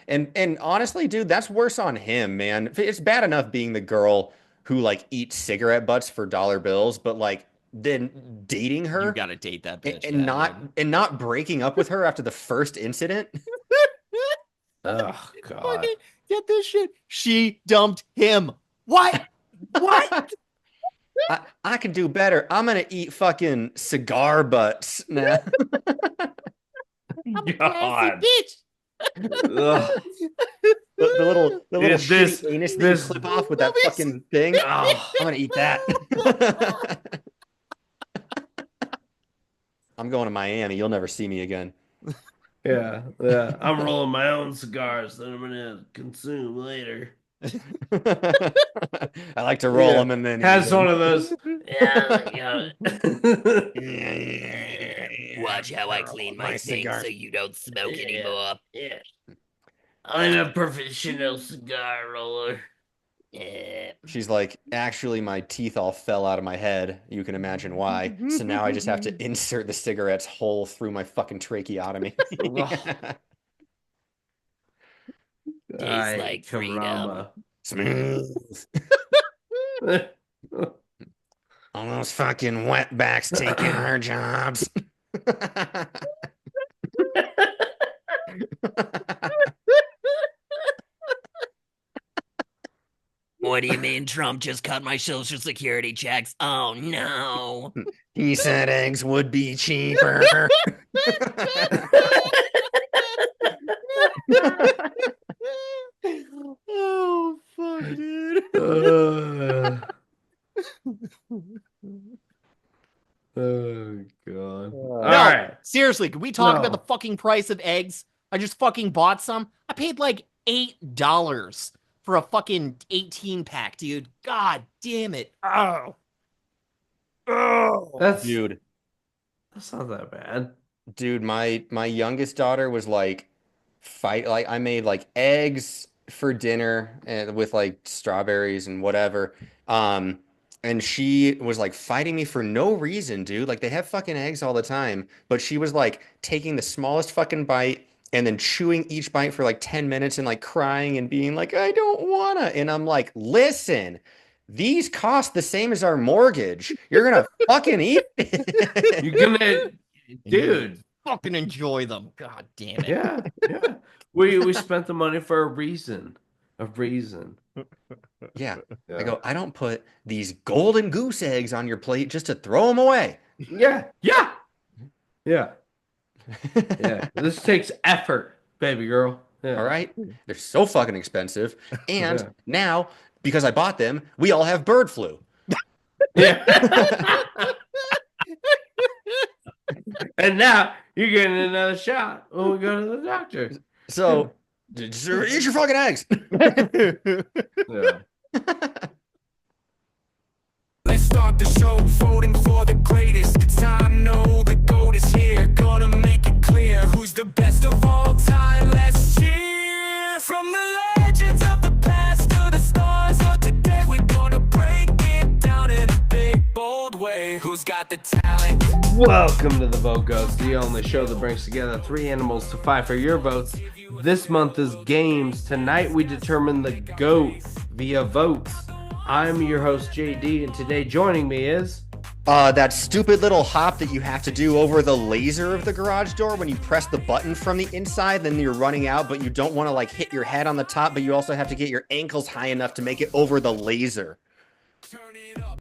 And honestly, dude, that's worse on him, man. It's bad enough being the girl who like eats cigarette butts for dollar bills, but like then dating You her gotta date that and, bitch. and Yeah, not dude. and not breaking up with her after the first incident. Oh God. Fucking get this shit. She dumped him. What? What? I can do better. I'm gonna eat fucking cigar butts now. I'm a classy God. bitch. Ugh. The little shitty This anus that you this clip off with Let that me fucking thing. oh I'm gonna eat that. I'm going to Miami. You'll never see me again. yeah, yeah. I'm rolling my own cigars that I'm gonna consume later. I like to roll Yeah. them and then eat Has one them. of those. Yeah, yeah. Watch how I Roll clean my my thing so cigars. you don't smoke Yeah. anymore. Yeah. I'm a professional cigar roller. Yeah. She's like, actually, my teeth all fell out of my head. You can imagine why. So now I just have to insert the cigarette's hole through my fucking tracheotomy. Ugh. Tastes Ay, like freedom. caramba. Smooth. All those fucking wetbacks taking our jobs. What do you mean Trump just cut my social security checks? Oh no. He said eggs would be cheaper. Oh fuck, dude. Uh, oh God. All No, right. seriously, can we talk about the No. fucking price of eggs? I just fucking bought some. I paid like $8 for a fucking 18 pack, dude. God damn it. Oh. Oh. That's Dude, that's not that bad. dude, my youngest daughter was like fight like I made like eggs for dinner and with like strawberries and whatever. Um and she was like fighting me for no reason, dude. Like they have fucking eggs all the time, but she was like taking the smallest fucking bite and then chewing each bite for like 10 minutes and like crying and being like, I don't wanna. And I'm like, listen, these cost the same as our mortgage. You're gonna fucking eat it. You're gonna, And you're gonna dude. fucking enjoy them. God damn it. Yeah, yeah. We spent the money for a reason. A reason. Yeah. I Yeah. go, I don't put these golden goose eggs on your plate just to throw them away. Yeah. Yeah. Yeah. Yeah. This takes effort, baby girl. All Yeah. right. They're so fucking expensive. And Yeah. now, because I bought them, we all have bird flu. Yeah. And now you're getting another shot when we go to the doctor. So, just eat your fucking eggs. Yeah. Let's start the show, voting for the greatest. It's time, know the GOAT is here. Gonna make it clear who's the best of all time. Let's cheer. From the legends of the past to the stars of today, we're gonna break it down in a big, bold way. Who's got the talent? Welcome to the Vote Goats, the only show that brings together three animals to fight for your votes. This month is games. Tonight we determine the GOAT via votes. I'm your host JD, and today joining me is That stupid little hop that you have to do over the laser of the garage door when you press the button from the inside, then you're running out, but you don't want to like hit your head on the top, but you also have to get your ankles high enough to make it over the laser. Turn it up.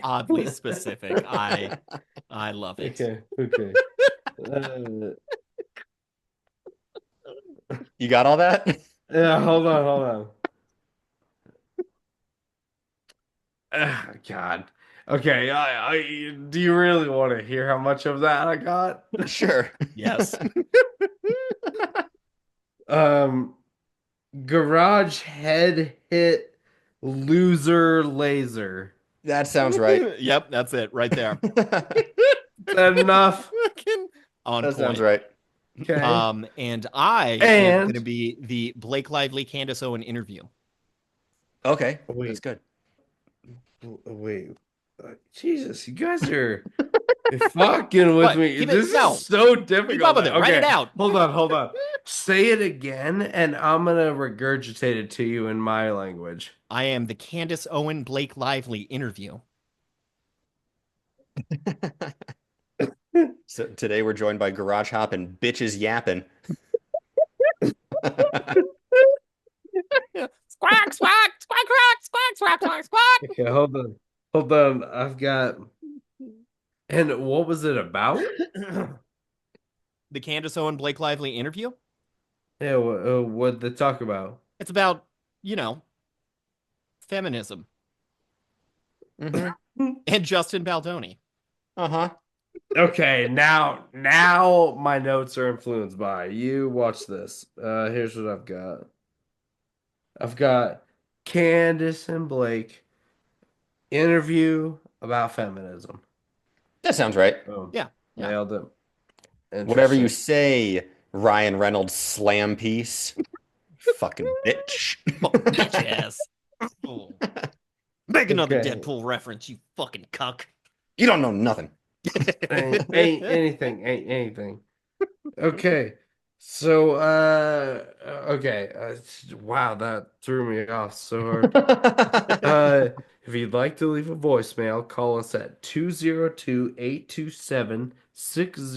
Oddly specific. I love it. okay. You got all that? Yeah, hold on. God. Okay, I do you really want to hear how much of that I got? Sure. Yes. Garage head hit loser laser. That sounds right. Yep, that's it right there. Is that enough? Fucking on That point. sounds right. Okay. And I am And- going to be the Blake Lively Candace Owen interview. Okay, Wait. that's good. Wait. Jesus, you guys are Fucking with What? me. Keep it. This is No. so Keep up difficult. with it. Write it Okay, out. hold on. Say it again, and I'm gonna regurgitate it to you in my language. I am the Candace Owen Blake Lively interview. So today we're joined by Garage Hop and Bitches Yapping. Squawk, squawk, squawk, squawk, squawk, squawk, squawk, squawk. Okay, hold on. I've got. And what was it about? The Candace Owen Blake Lively interview. Yeah, what they talk about? It's about, you know, feminism Hmm. and Justin Baldoni. Uh-huh. Okay, now my notes are influenced by you. Watch this. Here's what I've got. I've got Candace and Blake interview about feminism. That sounds right. Boom. Yeah, yeah. Nailed it. Whatever you Interesting. say, Ryan Reynolds slam piece. Fucking bitch. Fucking bitch ass. Oh. Make another Okay. Deadpool reference, you fucking cuck. You don't know nothing. Ain't anything. Ain't anything. Okay. So okay. Wow, that threw me off so hard. If you'd like to leave a voicemail, call us at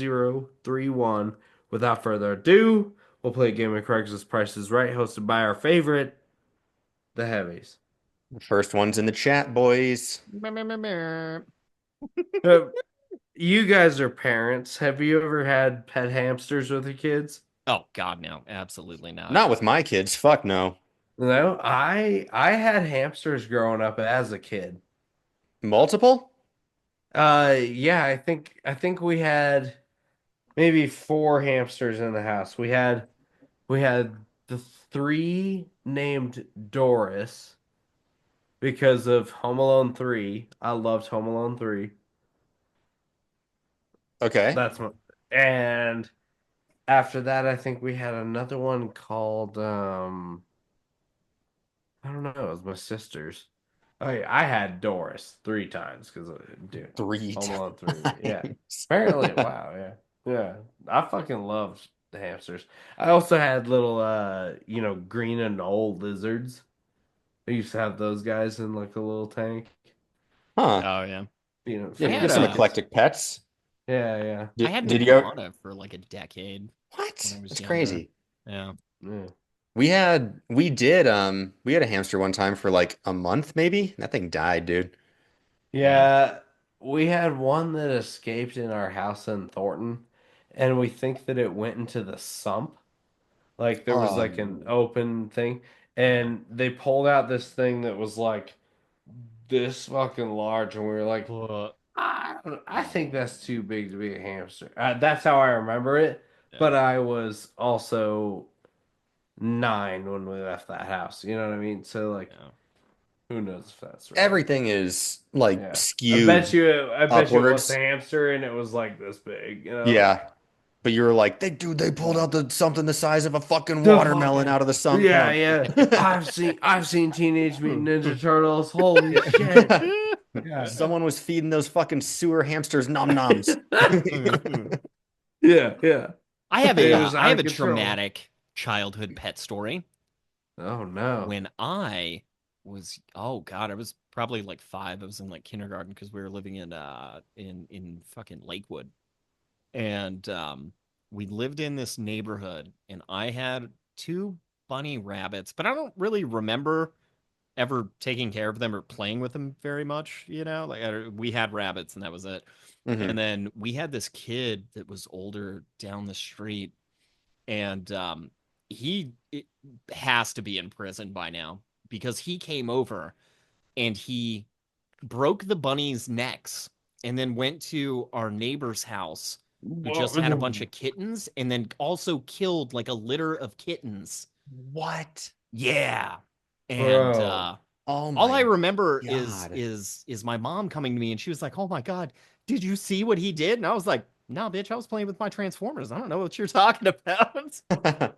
202-827-6031. Without further ado, we'll play a game of Craigslist Price is Right, hosted by our favorite, the Heavies. First one's in the chat, boys. Uh, you guys are parents. Have you ever had pet hamsters with your kids? Oh God, no, absolutely not. Not with my kids. Fuck no. No, I had hamsters growing up as a kid. Multiple? Yeah, I think we had maybe four hamsters in the house. We had the three named Doris because of Home Alone 3. I loved Home Alone 3. Okay. That's what. And after that, I think we had another one called I don't know, it was my sister's. I had Doris three times because dude, Three Home Alone 3. Yeah. times. Apparently, wow, yeah. Yeah. I fucking loved the hamsters. I also had little green and old lizards. I used to have those guys in like a little tank. Huh. Oh yeah. You I For have had the some a kids. eclectic pets. Yeah, yeah. I Did, had an did you ever? iguana for like a decade when What? I was That's younger. crazy. Yeah. Yeah. We had a hamster one time for like a month, maybe. That thing died, dude. Yeah. Yeah, we had one that escaped in our house in Thornton, and we think that it went into the sump. Like there was Oh like an no. open thing, Yeah. and they pulled out this thing that was like this fucking large, and we were like, But I think that's too big to be a hamster. That's how I remember it, yeah. but I was also 9 when we left that house. You know what I mean? So like, Yeah. who knows if that's right? Everything is like Yeah. skewed I bet you it was a upwards. hamster and it was like this big, you know? Yeah. But you were like, they pulled Yeah. out something the size of a fucking The watermelon fucking out of the sump Yeah, pump. yeah. I've seen Teenage Mutant Ninja Turtles. Holy shit. Yeah. Someone was feeding those fucking sewer hamsters num nums. Yeah, yeah. I have It was I out have of a control. traumatic childhood pet story. Oh no. When I was, oh God, I was probably like 5. I was in like kindergarten because we were living in fucking Lakewood. And we lived in this neighborhood and I had 2 bunny rabbits, but I don't really remember ever taking care of them or playing with them very much, you know? Like we had rabbits and that was it. Hmm. And then we had this kid that was older down the street and he has to be in prison by now because he came over and he broke the bunnies' necks and then went to our neighbor's house who just had a bunch Whoa. of kittens and then also killed like a litter of kittens. What? Yeah. And Bro. Oh all I my remember is God. is my mom coming to me and she was like, "Oh my God, did you see what he did?" And I was like, "No, bitch, I was playing with my Transformers. I don't know what you're talking about."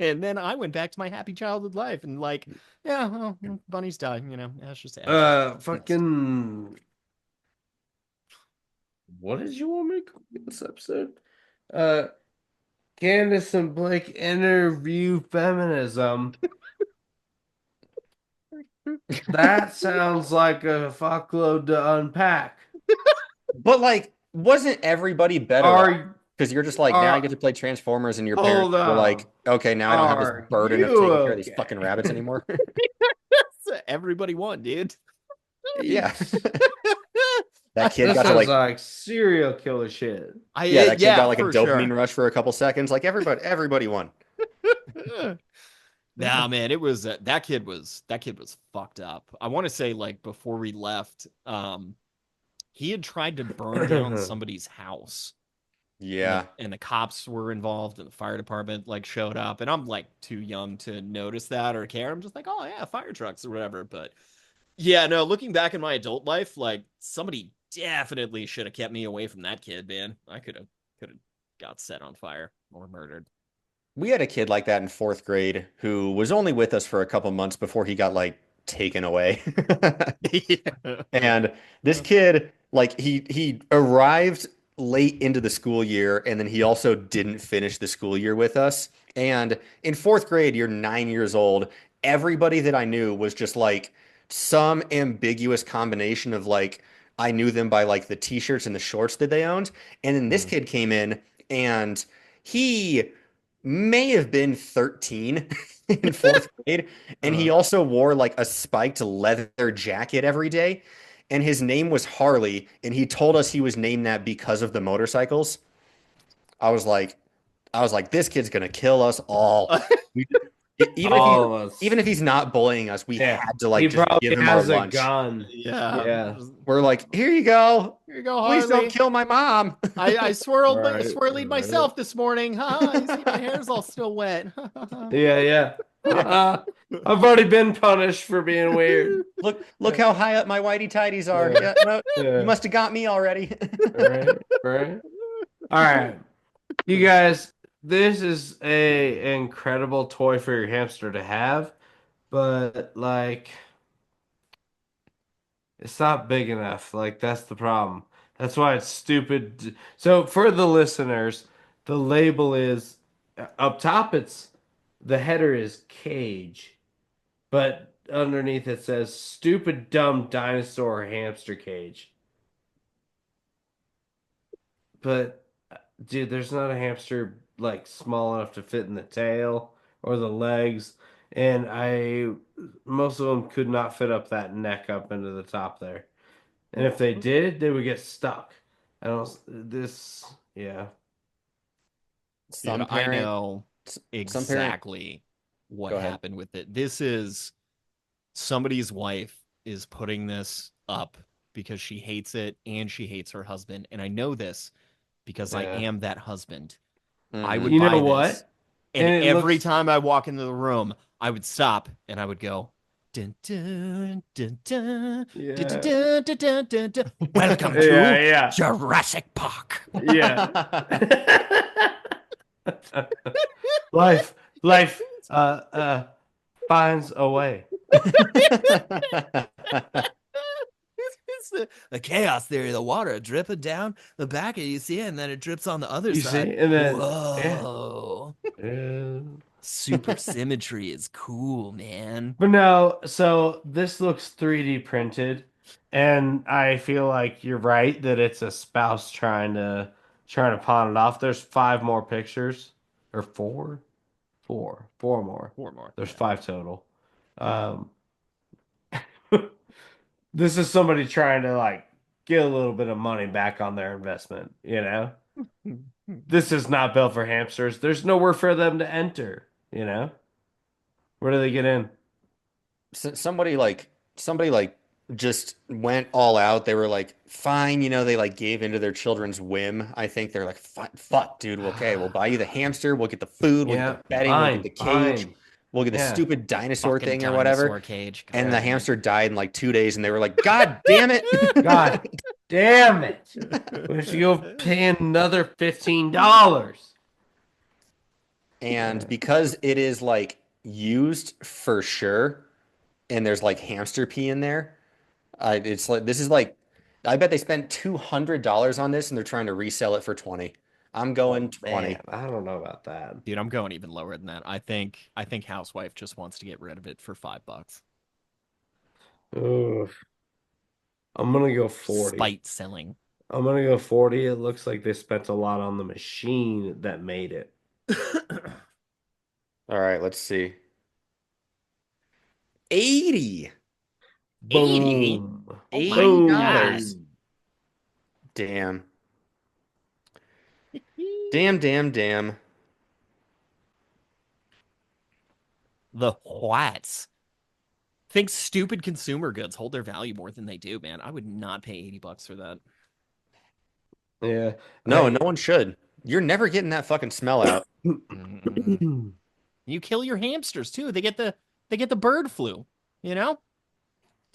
And then I went back to my happy childhood life and like, yeah, well, bunnies die, you know, ashes to ashes. Fucking What did you want me to call this episode? Uh, Candace and Blake interview feminism. That sounds like a fuckload to unpack. But like, wasn't everybody better off? Are Because you're just like, now I get are to play Transformers, and your parents hold were on. like, okay, now I don't have this Are burden of you taking care of these okay? fucking rabbits anymore. Everybody won, dude. Yeah. That kid This got to sounds like, like serial killer shit. yeah, that kid got Yeah, like a for sure. dopamine rush for a couple seconds. Like everybody won. Nah, man, it was that kid was fucked up. I want to say like before we left, he had tried to burn down somebody's house, and the Yeah. and the cops were involved, and the fire department like showed up, and I'm like too young to notice that or care. I'm just like, oh yeah, fire trucks or whatever. But yeah, no, looking back in my adult life, like somebody definitely should have kept me away from that kid, man. I could have got set on fire or murdered. We had a kid like that in fourth grade who was only with us for a couple months before he got like taken away. Yeah. And this kid, like he arrived late into the school year, and then he also didn't finish the school year with us. And in fourth grade, you're 9 years old. Everybody that I knew was just like some ambiguous combination of like I knew them by like the t-shirts and the shorts that they owned. And then this Mm. kid came in and he may have been 13 in fourth grade. And he Uh, also wore like a spiked leather jacket every day. And his name was Harley. And he told us he was named that because of the motorcycles. I was like, I was like, this kid's gonna kill us all. We, even if he, all of us. even if he's not bullying us, we Yeah. had to He like just give probably him our has a lunch. gun. Yeah. Yeah. We're like, here you go. Here you go, Please don't Harley. kill my mom. I Right. swirlied Right. myself this morning. Huh? You see my hair's all still wet. Yeah, yeah. Yeah. I've already been punished for being weird. Look how high up my whitey tighties are. Yeah. Yeah, no, you Yeah. must have got me already. Right. Right. All right. You guys, this is a incredible toy for your hamster to have, but like it's not big enough. Like that's the problem. That's why it's stupid. So for the listeners, the label is up top it's the header is cage, but underneath it says stupid dumb dinosaur hamster cage. But dude, there's not a hamster like small enough to fit in the tail or the legs, and I most of them could not fit up that neck up into the top there. And if they did, they would get stuck. I don't this yeah. Dude, Some I parent, know some parent. exactly what Go ahead. happened with it. This is somebody's wife is putting this up because she hates it and she hates her husband. And I know this because I Yeah. am that husband. I Hmm. would You know buy this, what? and And it every looks time I walk into the room, I would stop and I would go, dun, dun, dun, dun, dun, dun, yeah. dun, dun, dun, dun, dun. Welcome to Yeah, Jurassic Park. yeah. Yeah. Life life finds a way. It's the chaos theory, the water dripping down the back of you see it, and then it drips on the other You side. see? And then yeah. Whoa. Yeah. Super symmetry is cool, man. But no, so this looks 3D printed, and I feel like you're right that it's a spouse trying to pawn it off. There's five more pictures, or four, four more. Four more. There's Yeah. five total. Um, this is somebody trying to like get a little bit of money back on their investment. You know, this is not built for hamsters. There's nowhere for them to enter. You know, where do they get in? Somebody like just went all out. They were like, fine, they like gave into their children's whim. I think they're like, fuck, dude. Okay, we'll buy you the hamster. We'll get the food. We'll get Yeah, the bedding. We'll get fine, the cage. fine. We'll get the Yeah. stupid dinosaur Fucking thing or dinosaur whatever. cage. And the God. hamster died in like 2 days. And they were like, God damn it. God damn it. We have to go pay another $15. And because it is like used for sure, and there's like hamster pee in there, it's like this is like I bet they spent $200 on this and they're trying to resell it for 20. I'm going Oh man, 20. I don't know about that. Dude, I'm going even lower than that. I think Housewife just wants to get rid of it for $5. Ugh. I'm gonna go 40. Spite selling. I'm gonna go 40. It looks like they spent a lot on the machine that made it. All right, let's see. 80. 80? Boom. Oh my God. $80. Boom. Damn. Damn, damn, damn. The whites. Think stupid consumer goods hold their value more than they do, man. I would not pay $80 for that. Yeah. No, I no one should. You're never getting that fucking smell out. Mm-mm. You kill your hamsters too. They get the bird flu, you know?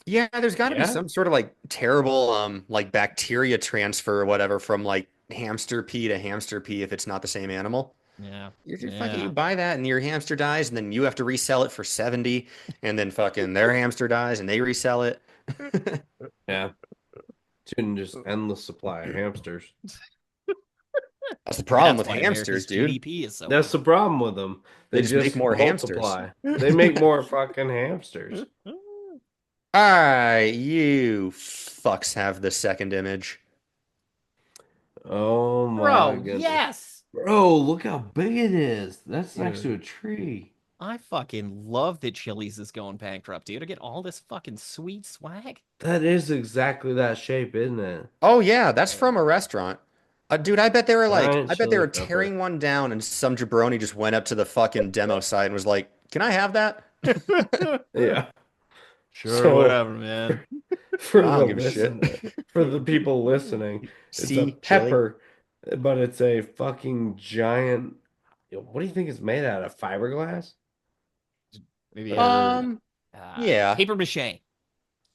Yeah, there's got to be Yeah. some sort of like terrible like bacteria transfer or whatever from like hamster pee to hamster pee if it's not the same animal. Yeah. You're just fucking you Yeah. buy that and your hamster dies and then you have to resell it for 70 and then fucking their hamster dies and they resell it. Yeah. Just endless supply of hamsters. That's the problem That's with why hamsters, America's dude. GDP is so That's high. the problem with them. They They just make just more hamsters. multiply. They make more fucking hamsters. All right, you fucks have the second image. Oh my Bro, goodness. yes. Bro, look how big it is. That's next to Dude, a tree. I fucking love that Chili's is going bankrupt, dude. I get all this fucking sweet swag. That is exactly that shape, isn't it? Oh yeah, that's from a restaurant. Dude, Giant I bet they chili were pepper. tearing one down and some jabroni just went up to the fucking demo site and was like, "Can I have that?" Yeah. Sure, So whatever, man. for I the don't give a shit. listener, for the people listening, it's a See, chili. pepper, but it's a fucking giant. What do you think it's made out of? Fiberglass? Maybe Or Yeah. paper mache,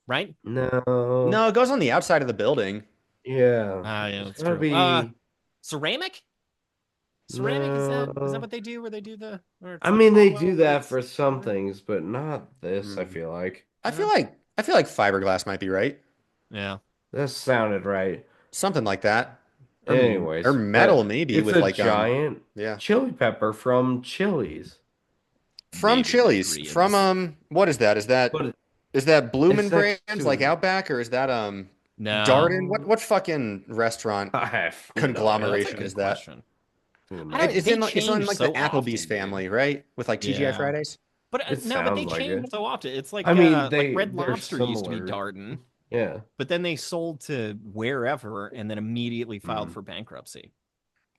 right? no? No, it goes on the outside of the building. Yeah. Yeah, It's that's gotta true. be Ceramic? Ceramic, is that no. what they do where they do where it's I like mean, they hollow do but that it's for some hard? things, but not this, I Hmm. feel like. No? I feel like fiberglass might be right. Yeah. That sounded right. Something like that. Or Anyways, metal but maybe it's with a like giant yeah. chili pepper from Chili's. From Maybe Chili's. From McRibs. what is that? But Is that it's Bloomin' next Brands to like an Outback or is that Darden? No. What fucking restaurant I have no Yeah, that's a conglomeration idea. good is that? question. Who I don't knows? they It's on change like the so Applebee's often, dude. family, right? With like TGI Yeah. Fridays. But It no, but they sounds like change it. so often. It's I mean, like they Red they're Lobster used to be similar. Darden, Yeah. but then they sold to wherever and then immediately filed Mm, for bankruptcy.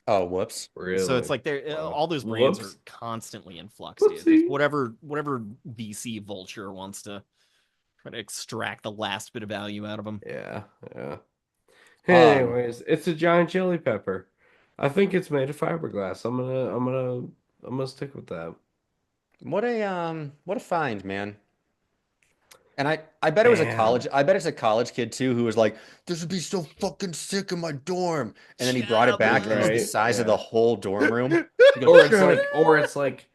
Oh, whoops. So it's really? like they're Wow. all those brands are Whoops. constantly in flux, dude. Just Whoopsie. whatever VC vulture wants to try to extract the last bit of value out of them. Yeah, yeah. Um, Anyways, it's a giant chili pepper. I think it's made of fiberglass. I'm gonna stick with that. what a find, man. And I bet it was a Man. college I bet it's a college kid too who was like, this would be so fucking sick in my dorm. And then he brought Shut it up, back and it's the Right? size of Yeah. the whole dorm room. He goes, Or shut it's like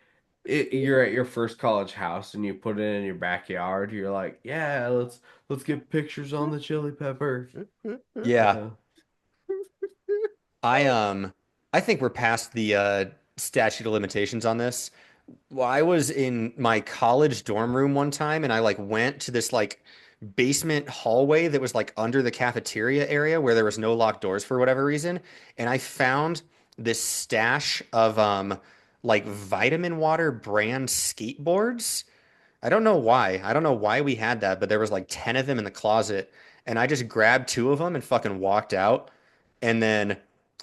you're at your first college house and you put it in your backyard. You're like, yeah, let's get pictures on the chili pepper. Yeah. Yeah. I I think we're past the statute of limitations on this. Well, I was in my college dorm room one time and I like went to this like basement hallway that was like under the cafeteria area where there was no locked doors for whatever reason. And I found this stash of like vitamin water brand skateboards. I don't know why. I don't know why we had that, but there was like 10 of them in the closet and I just grabbed two of them and fucking walked out and then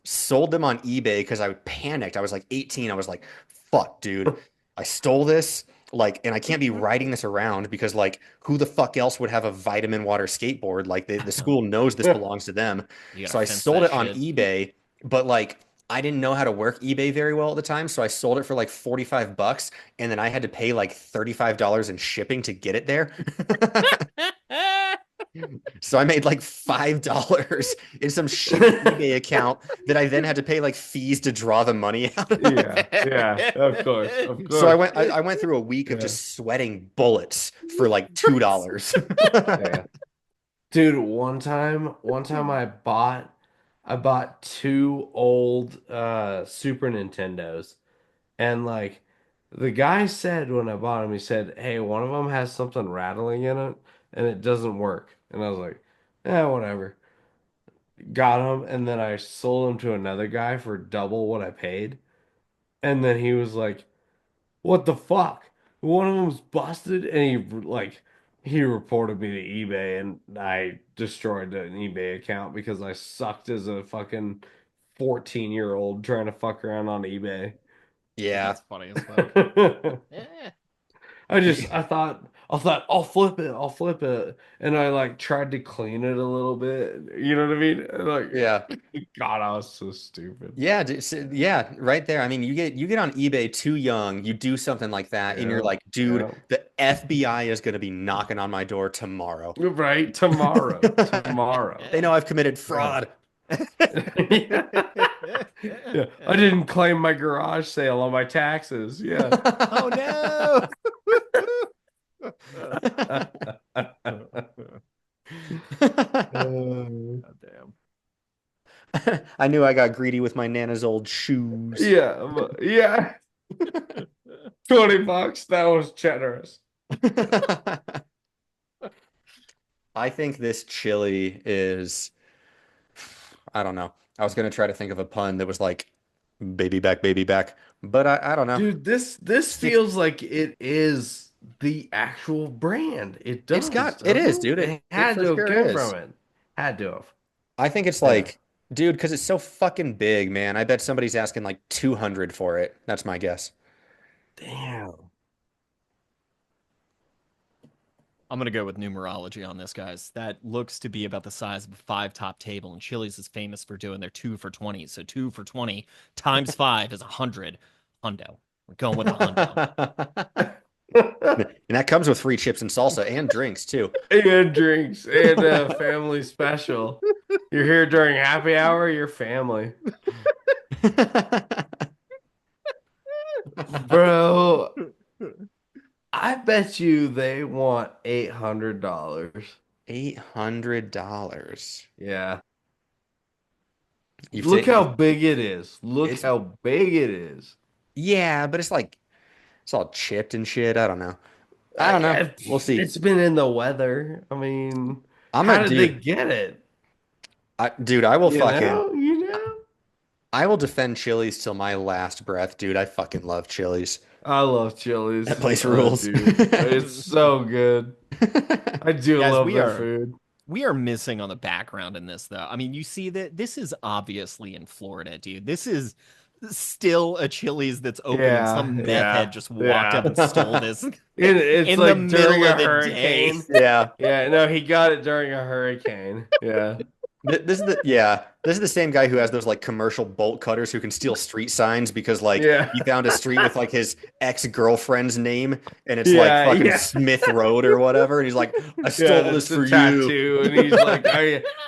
sold them on eBay because I panicked. I was like 18. I was like, fuck, dude. I stole this. Like, and I can't be riding this around because like who the fuck else would have a vitamin water skateboard? Like the school knows this belongs to them. You gotta So I fence sold that it on shit. eBay, but like I didn't know how to work eBay very well at the time, so I sold it for like 45 bucks and then I had to pay like $35 in shipping to get it there. So I made like $5 in some shitty eBay account that I then had to pay like fees to draw the money out of. Yeah, of course, of So course. I went through a week of Yeah. just sweating bullets for like $2. Yeah. Dude, one time I bought two old Super Nintendos, and like the guy said when I bought them, he said, "Hey, one of them has something rattling in it and it doesn't work." And I was like, whatever." Got them, and then I sold them to another guy for double what I paid. And then he was like, "What the fuck? One of them's busted," and he reported me to eBay, and I destroyed an eBay account because I sucked as a fucking 14-year-old trying to fuck around on eBay. Yeah. That's funny as fuck. I Eh. just I thought I'll flip it, and I like tried to clean it a little bit. You know what I mean? Yeah. God, I was so stupid. Yeah, yeah, right there. I mean, you get on eBay too young, you do something like that, and you're Yeah, like, dude, yeah. the FBI is going to be knocking on my door tomorrow. Right, tomorrow, tomorrow. They know I've committed Yeah. fraud. Yeah. Yeah. I didn't claim my garage sale on my taxes. Yeah. Oh no. Uh, God damn. I knew I got greedy with my Nana's old shoes. yeah, yeah. $20. That was generous. I think this chili is, I don't know. I was gonna try to think of a pun that was like baby back, but I don't know. Dude, this Stick. feels like it is the actual brand. It does, It doesn't is, it? dude. It It had for to have sure come from is. it. Had to have. I think it's Yeah. like, dude, because it's so fucking big, man. I bet somebody's asking like 200 for it. That's my guess. Damn. I'm gonna go with numerology on this, guys. That looks to be about the size of a five top table, and Chili's is famous for doing their 2 for 20. So 2 for 20 times five is 100. Hundo. We're going with a hundo. And that comes with free chips and salsa and drinks too. And drinks and a family special. You're here during happy hour, your family. Bro, I bet you they want $800. $800. Yeah. You've Look taken how big it is. Look it's how big it is. yeah, but it's like it's all chipped and shit. I don't know. I don't know. Yeah, We'll see. it's been in the weather. I mean, I'm a how did they dude. get it? Dude, I will You fucking know? You know? I will defend Chili's till my last breath, dude. I fucking love Chili's. I love That Chili's. place Oh, rules. dude. It's so good. I do Guys, love we their are food. we are missing on the background in this though. I mean, you see that this is obviously in Florida, dude. This is still a Chili's that's open, and Yeah, some meth head yeah, just walked up yeah. and stole this It's in the like during middle a of the day. hurricane. Yeah. Yeah, no, he got it during a hurricane. Yeah. This is the same guy who has those like commercial bolt cutters who can steal street signs because like Yeah. he found a street with like his ex-girlfriend's name and it's like Yeah, fucking yeah. Smith Road or whatever and he's like I stole Yeah, this it's a for you. tattoo, and he's like,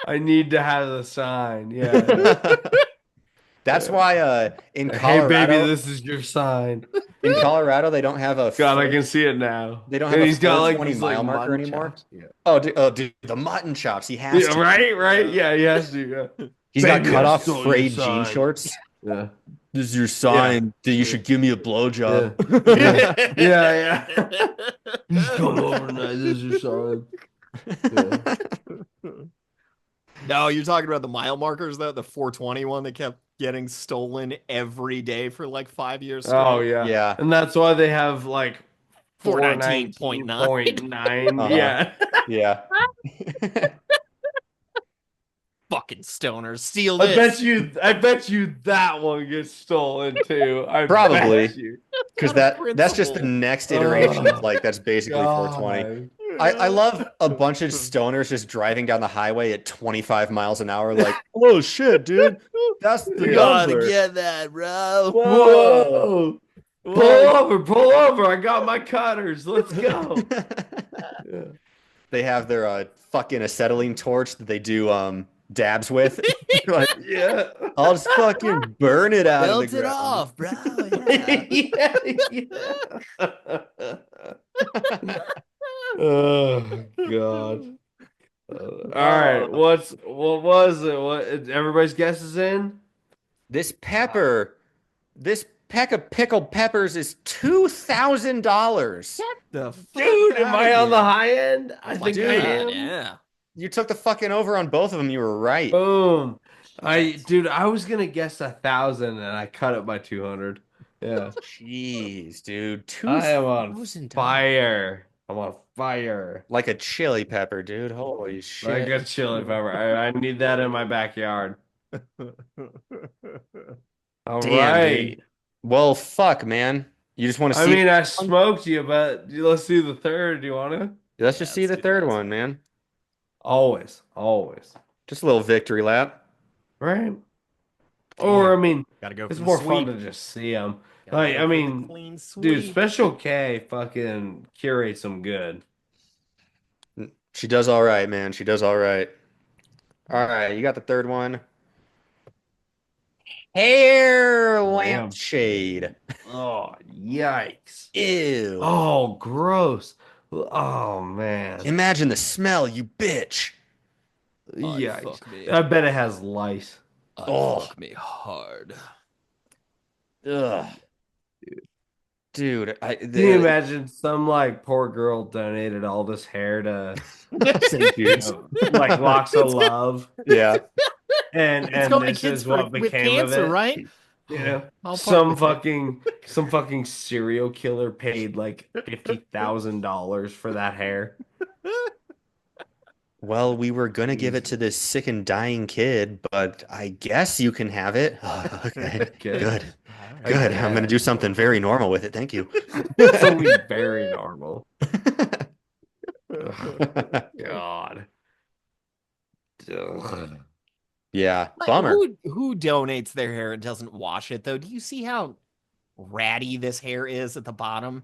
I need to have the sign. Yeah. That's why Hey baby, this is your sign. In Colorado they don't have a God, I can see it now. they don't have And a he's got like 420 these like mile marker mutton anymore. chops. Yeah. Oh, dude, the mutton chops. He has Yeah, to. right, right. Yeah, he has to. Yeah. He's got Baby, cut I off stole your frayed jean sign. shorts. Yeah. This is your Yeah. sign that you should give me a blowjob. Yeah. Yeah, yeah. You just come over tonight. This is your sign. Yeah. No, you're talking about the mile markers though, the 420 one that kept getting stolen every day for like 5 years straight. Oh yeah. Yeah. And that's why they have like 419.9. 419.9. Uh-huh. Yeah. Yeah. Fucking stoners, steal I this. bet you that one gets stolen too. I Probably. bet you. Because Out of that's just the principle. next iteration Oh, of like that's basically 420. God. I love a bunch of stoners just driving down the highway at 25 miles an hour, like, oh shit, dude. That's the You Gotta number. get that, bro. Whoa. Whoa. Pull over. I got my cutters. Let's go. Yeah. They have their fucking acetylene torch that they do dabs with. Like, Yeah. I'll just fucking burn it out of Melt the it ground. off, bro. Yeah. Oh God. All right, what was it? What everybody's guess is in? This pepper, this peck of pickled peppers is $2,000. Get the fuck Dude, am out of I on the here. high end? Oh I my think I Dude, God, am. yeah. you took the fucking over on both of them. You were right. Boom. Shit. Dude, I was gonna guess 1,000 and I cut it by 200. Yeah. Jeez, dude. I am on $2,000. fire. I'm on fire. Like a chili pepper, dude. Holy Like shit. a chili pepper. I need that in my backyard. All Damn, dude. right. Well, fuck, man. You just want to I see? mean, I smoked you, but let's do the third. Do you want to? Let's Yeah, just see let's the do third that. one, man. Always, always. Just a little victory lap. Right? Or, Damn. I mean, Gotta go it's for the more fun sweep. to just see them. Gotta Like, go I for the mean, clean dude, sweep. Special K fucking curates them good. She does all right, man. She does all right. All right, you got the third one. Hair lampshade. Lampshade. Oh, yikes. Ew. Oh, gross. Oh, man. Imagine the smell, you bitch. I Yikes. fuck me. I bet it has lice. I Oh, fuck me hard. ugh. Dude, Can you imagine some like poor girl donated all this hair to St. Jude's. like locks of It's go- love, Yeah. it's and going to this kids is what with became of cancer, it? right? You know, I'll part with it. some fucking serial killer paid like $50,000 for that hair. Well, we were gonna give it to Jesus. this sick and dying kid, but I guess you can have it. Okay, Good. good, All I right. good. I'm gonna guess. do something very normal with it. Thank you. It's only very normal. Ugh, God. Ugh. Yeah, Like, bummer. who donates their hair and doesn't wash it though? Do you see how ratty this hair is at the bottom?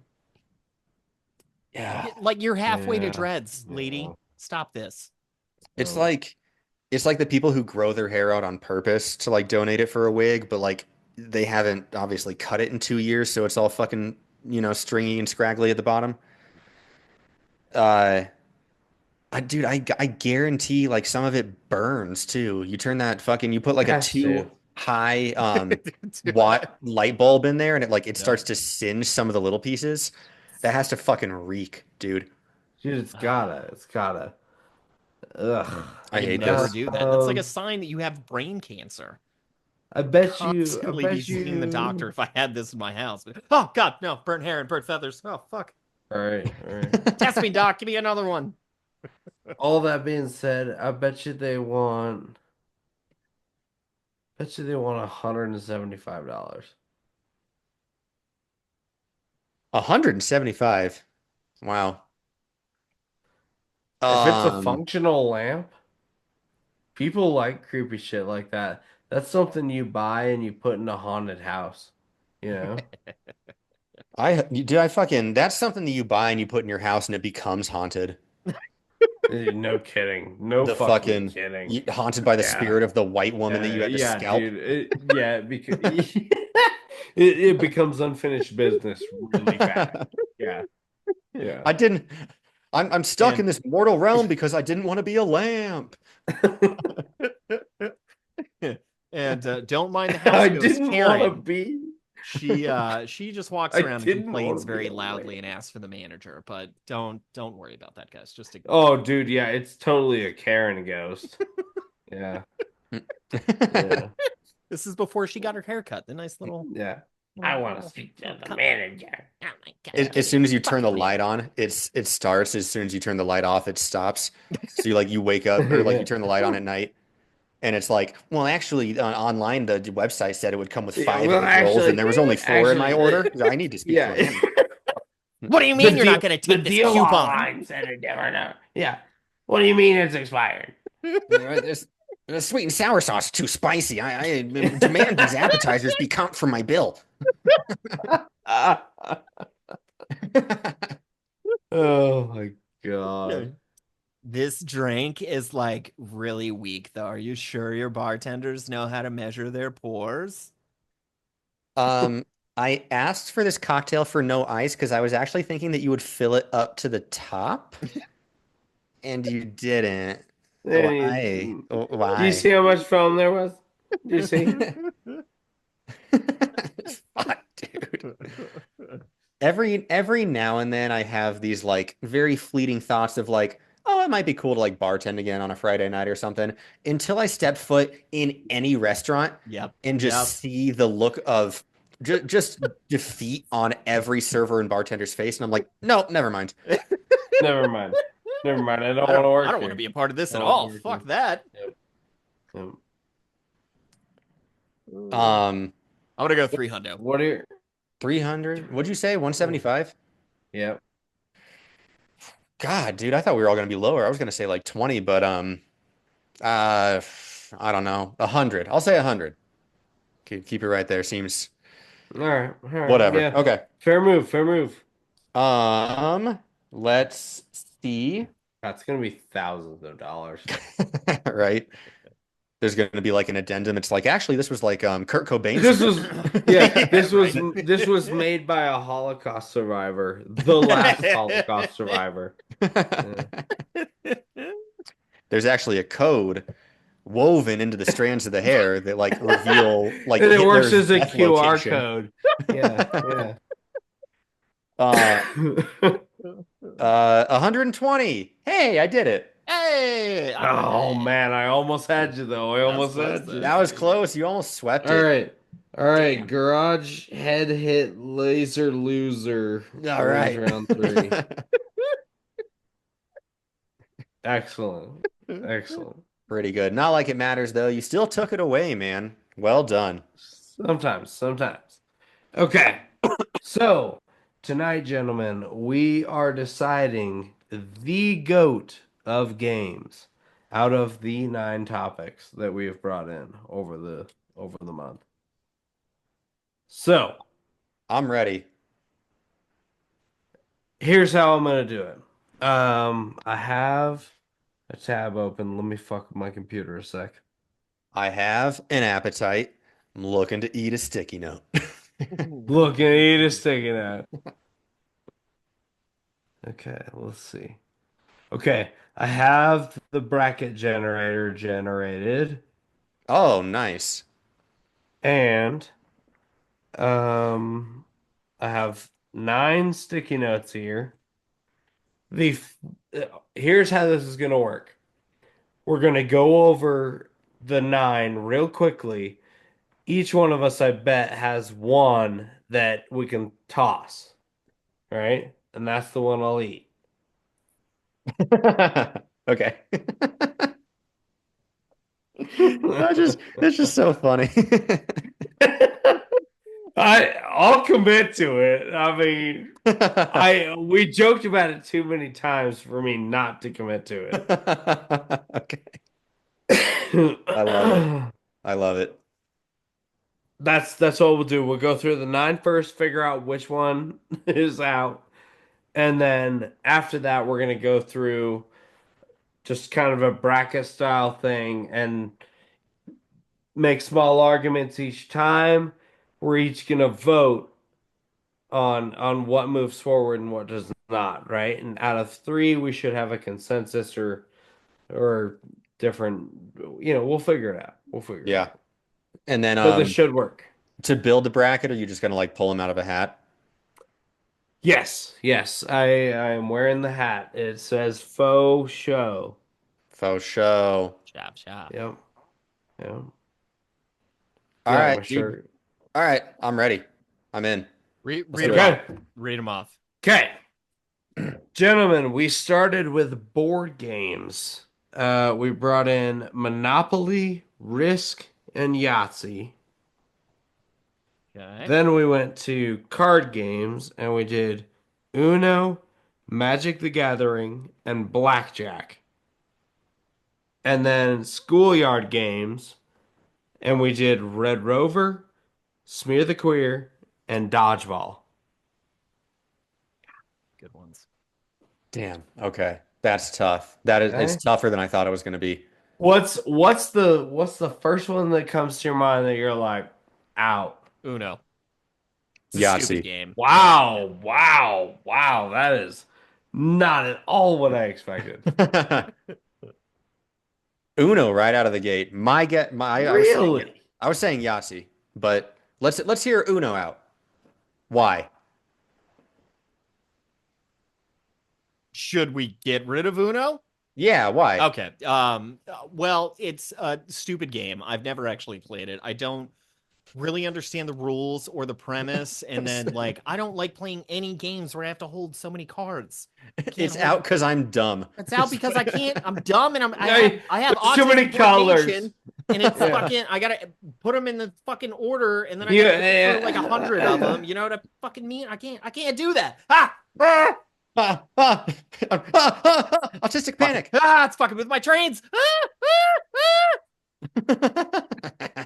Yeah, Like you're halfway to Yeah. dreads, lady. Yeah. Stop this. it's No. like it's like the people who grow their hair out on purpose to like donate it for a wig, but like they haven't obviously cut it in 2 years, so it's all fucking, stringy and scraggly at the bottom. Uh, dude, I guarantee like some of it burns too. You turn that fucking, you put like a Has too to. high Dude, watt light bulb in there and it yep. starts to singe some of the little pieces. That has to fucking reek, dude. Dude, it's gotta. It's gotta. Ugh. I I hate never this. do that. That's like a sign that you have brain cancer. I Constantly be bet seeing the doctor you. if I had this in my house. Oh God, no, burnt hair and burnt feathers. Oh fuck. All right, all right. Test me, doc. Give me another one. All that being said, bet you they want $175. 175. Wow. If it's a Um, functional lamp, people like creepy shit like that. That's something you buy and you put in a haunted house. You know? I fucking, that's something that you buy and you put in your house and it becomes haunted. No kidding. No The fucking fucking kidding. haunted by the Yeah. spirit of the white woman that you had to Yeah, scalp. dude. Because it becomes unfinished business really fast. Yeah, yeah. I didn't. I'm stuck in And this mortal realm because I didn't want to be a lamp. And don't mind the house I ghost, didn't want to Karen. be. She just walks I around and didn't want complains to be very a loudly lamp. and asks for the manager. But don't worry about that, guys. Just ignore. Oh, dude, yeah, it's totally a Karen ghost. Yeah, yeah, This is before she got her haircut. The nice little. yeah. I want to speak to the manager. Oh my As, God. as soon as you turn the Fuck me. light on, it starts. As soon as you turn the light off, it stops. So you wake up or like you turn the light on at night, and it's like, well, actually, online the website said it would come with Yeah, 5 well, egg rolls, and actually, there was only 4 in my order. I need to speak to a yeah. manager. What do you mean you're not going to The take this deal coupon? online said it never know. Yeah. What do you mean it's expired? This the sweet and sour sauce is too spicy. I demand these appetizers be count for my bill. Oh my God. This drink is like really weak, though. Are you sure your bartenders know how to measure their pores? Um, I asked for this cocktail for no ice because I was actually thinking that you would fill it up to the top, and you didn't. Why? Do you Why? see how much film there was? Do you see? Fuck, dude. Every now and then I have these like very fleeting thoughts of like, oh, it might be cool to like bartend again on a Friday night or something. Until I step foot in any restaurant Yep. and Yep. just see the look of just defeat on every server and bartender's face, and I'm like, no, never mind. Never mind. Never mind. I don't want to I work don't want to here. be a part of this I at don't want to all. work Fuck here. that. Yep. Yep. Um, I'm gonna go 300. What are your 300? What'd you say? 175? Yep. God, dude, I thought we were all gonna be lower. I was gonna say like 20, but uh, I don't know, 100. I'll say 100. Keep it right there. Seems All right. All right. whatever. Yeah. Okay. Fair move. Fair move. Let's see. That's gonna be thousands of dollars. Right. There's gonna be like an addendum. It's like actually this was like Kurt Cobain's This was yeah, Yeah, right. this was made by a Holocaust survivor, the last Holocaust survivor. Yeah. There's actually a code woven into the strands of the hair that like reveal like And it works Hitler's as a death QR location. code. Yeah, Uh, yeah. 120. Hey, I did it. Hey! Oh man, I almost had you though. I That was almost close, had though. you. That was close. You almost swept All it. right. All right. Damn. Garage head hit laser loser. All Wins right. round 3. Excellent. Excellent. Pretty good. Not like it matters though. You still took it away, man. Well done. Sometimes, sometimes. Okay. So, tonight, gentlemen, we are deciding the GOAT of games out of the 9 topics that we have brought in over the month. So, I'm ready. here's how I'm gonna do it. I have a tab open. Let me fuck with my computer a sec. I have an appetite. I'm looking to eat a sticky note. Look, and it is taking out. Okay, let's see. Okay, I have the bracket generator generated, Oh, nice. and I have 9 sticky notes here. The Here's how this is gonna work. We're gonna go over the 9 real quickly. Each one of us, I bet, has one that we can toss, right? And that's the one I'll eat. Okay. That's just so funny. I'll commit to it. I mean, we joked about it too many times for me not to commit to Okay. it. I love it. I love it. That's what we'll do. We'll go through the 9 first, figure out which one is out, and then after that, we're gonna go through just kind of a bracket style thing and make small arguments each time. We're each gonna vote on what moves forward and what does not, right? And out of 3, we should have a consensus or different. We'll figure it out. We'll figure it Yeah. out. And then But this should work. to build the bracket, are you just gonna like pull them out of a hat? Yes, yes. I am wearing the hat. It says faux show. Faux show. Chop, chop. Yep. Yep. All Yeah, my right, dude. shirt. All right, I'm ready. I'm in. Read, Let's read do them it. off. Okay. Read them off. Okay. Gentlemen, we started with board games. We brought in Monopoly, Risk, and Yahtzee. Okay. Then we went to card games and we did Uno, Magic the Gathering, and Blackjack. And then schoolyard games and we did Red Rover, Smear the Queer, and Dodgeball. Good ones. Damn. Okay. That's tough. That is Okay. it's tougher than I thought it was gonna be. What's the first one that comes to your mind that you're like out? Uno. It's a stupid Yahtzee. game. Wow. That is not at all what I expected. Uno right out of the gate. Really? I was saying Yahtzee, but let's hear Uno out. Why? Should we get rid of Uno? Yeah, why? Okay. Well, it's a stupid game. I've never actually played it. I don't really understand the rules or the premise, and then like I don't like playing any games where I have to hold so many cards. I can't It's hold. out because I'm dumb. It's out because I can't. I'm dumb, and Yeah, I have there's too many autism colors. foundation, and it's Yeah. fucking. I gotta put them in the fucking order, and then I gotta Yeah, go through like 100 of them. You know what I fucking mean? I can't do that. Ah, ah, Autistic fucking, panic. it's fucking with my trains.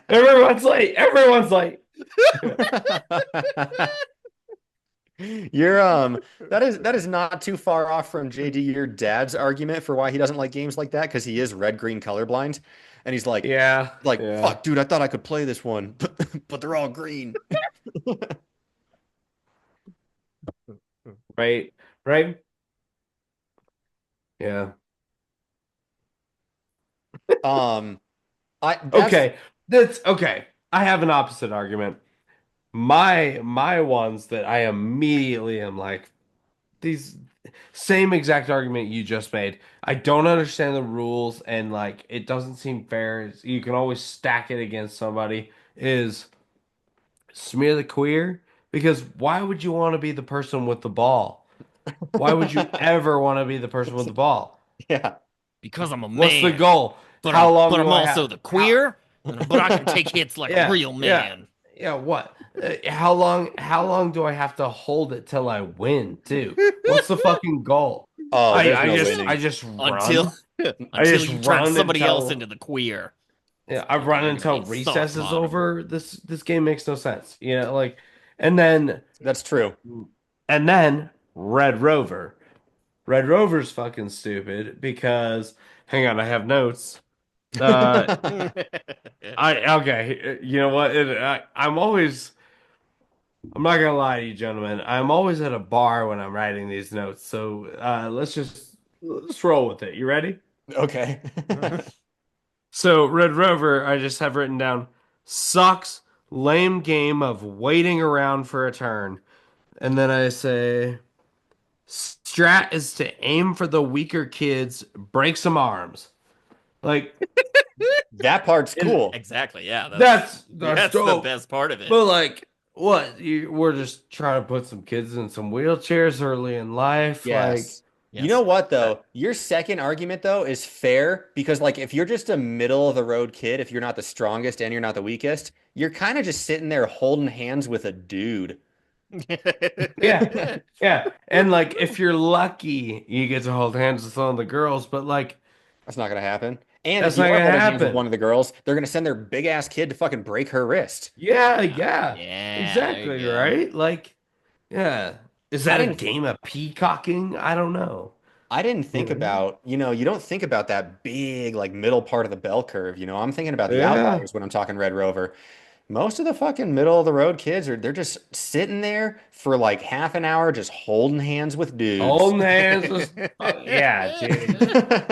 Everyone's late. Everyone's late. You're that is not too far off from JD, your dad's argument for why he doesn't like games like that, because he is red green colorblind, and he's Yeah. like Yeah. fuck, dude, I thought I could play this one, but they're all green. Right. Right. Yeah. Um, I that's Okay. That's okay. I have an opposite argument. My ones that I immediately am like these same exact argument you just made. I don't understand the rules and like it doesn't seem fair. You can always stack it against somebody. Is smear the queer because why would you want to be the person with the ball? Why would you ever want to be the person with the ball? yeah. Because I'm a What's the man, goal? How long but do I'm I also have? the How? queer, but I can take hits like a Yeah, real yeah, man. yeah. What? How long? How long do I have to hold it till I win? Too. What's the fucking goal? Oh, there's I no just winning. Until run. I until just you turn run somebody else until into the queer. yeah. I Fucking run you're gonna until be soft recess is bottom. over. This game makes no sense. You know, like, and then That's true. and then Red Rover. Red Rover's fucking stupid because hang on, I have notes. Uh, I okay. You know what? I'm not gonna lie to you, gentlemen. I'm always at a bar when I'm writing these notes. So let's roll with it. You ready? Okay. So Red Rover, I just have written down sucks. Lame game of waiting around for a turn, and then I say strat is to aim for the weaker kids, break some arms. Like That part's is cool. Exactly. Yeah, that's that's the dope. best part of it. But like, what? We're just trying to put some kids in some wheelchairs early in life. Like, Yes. You know Yes. what though? Your second argument though is fair because like if you're just a middle of the road kid, if you're not the strongest and you're not the weakest, you're kind of just sitting there holding hands with a dude. yeah, yeah. And like, if you're lucky, you get to hold hands with one of the girls. But like, That's not gonna happen. And if that's you not are gonna holding hands with happen. one of the girls, they're gonna send their big ass kid to fucking break her wrist. Yeah, yeah. Yeah, there you Exactly, go. right? Like, yeah. Is I that a didn't game of peacocking? I don't know. I didn't You think know? about, you don't think about that big like middle part of the bell curve, I'm thinking about the Yeah. outliers when I'm talking Red Rover. Most of the fucking middle of the road kids they're just sitting there for like half an hour just holding hands with dudes. Holding hands was, yeah, dude.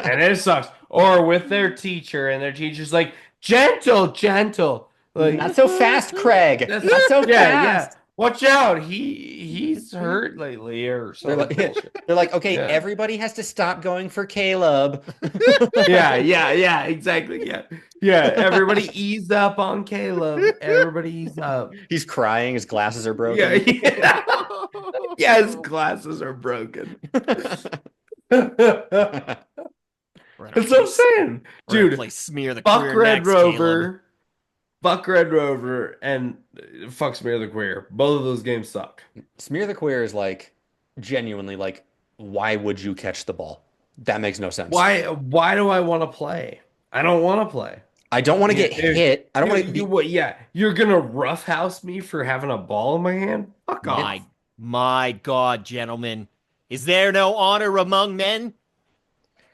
And it sucks. Or with their teacher, and their teacher's like, gentle, gentle. Like, Not so fast, Craig. that's, Not so yeah, yeah. fast. Watch out. He's hurt lately or They're some like, bullshit. they're like, okay, Yeah. everybody has to stop going for Caleb. Yeah, yeah, yeah, exactly. Yeah. Yeah. Everybody ease up on Caleb. Everybody ease up. He's crying, his glasses are Yeah, broken. yeah. Yeah, his glasses are broken. That's We're gonna what play, I'm saying. we're gonna Dude, play smear the fuck queer Red next, Caleb. Rover. Fuck Red Rover and fuck Smear the Queer. Both of those games suck. Smear the Queer is like genuinely like, why would you catch the ball? That makes no sense. Why do I want to play? I don't want to play. I don't want to You, get hit. I don't want to be. what? Yeah, you're gonna roughhouse me for having a ball in my hand? Fuck My off. my God, gentlemen, is there no honor among men?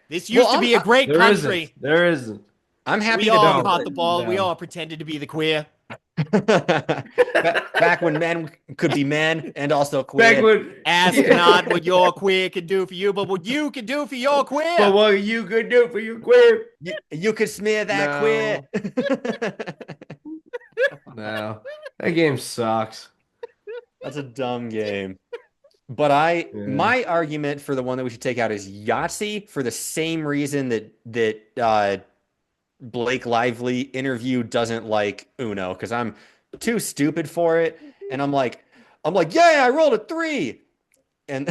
This Well, used to be a great There isn't. country. There isn't. I'm happy We to all No, caught the defend. ball. We no. all pretended to be the queer. Back when men could be men and also Back queer. when, Ask not what your queer can do for you, but what you can do for your but queer. what you could do for your queer? You could smear that queer. No, no, that game sucks. That's a dumb game. Yeah. My argument for the one that we should take out is Yahtzee for the same reason that Blake Lively interview doesn't like Uno because I'm too stupid for it, and I'm like, yeah, I rolled a three, and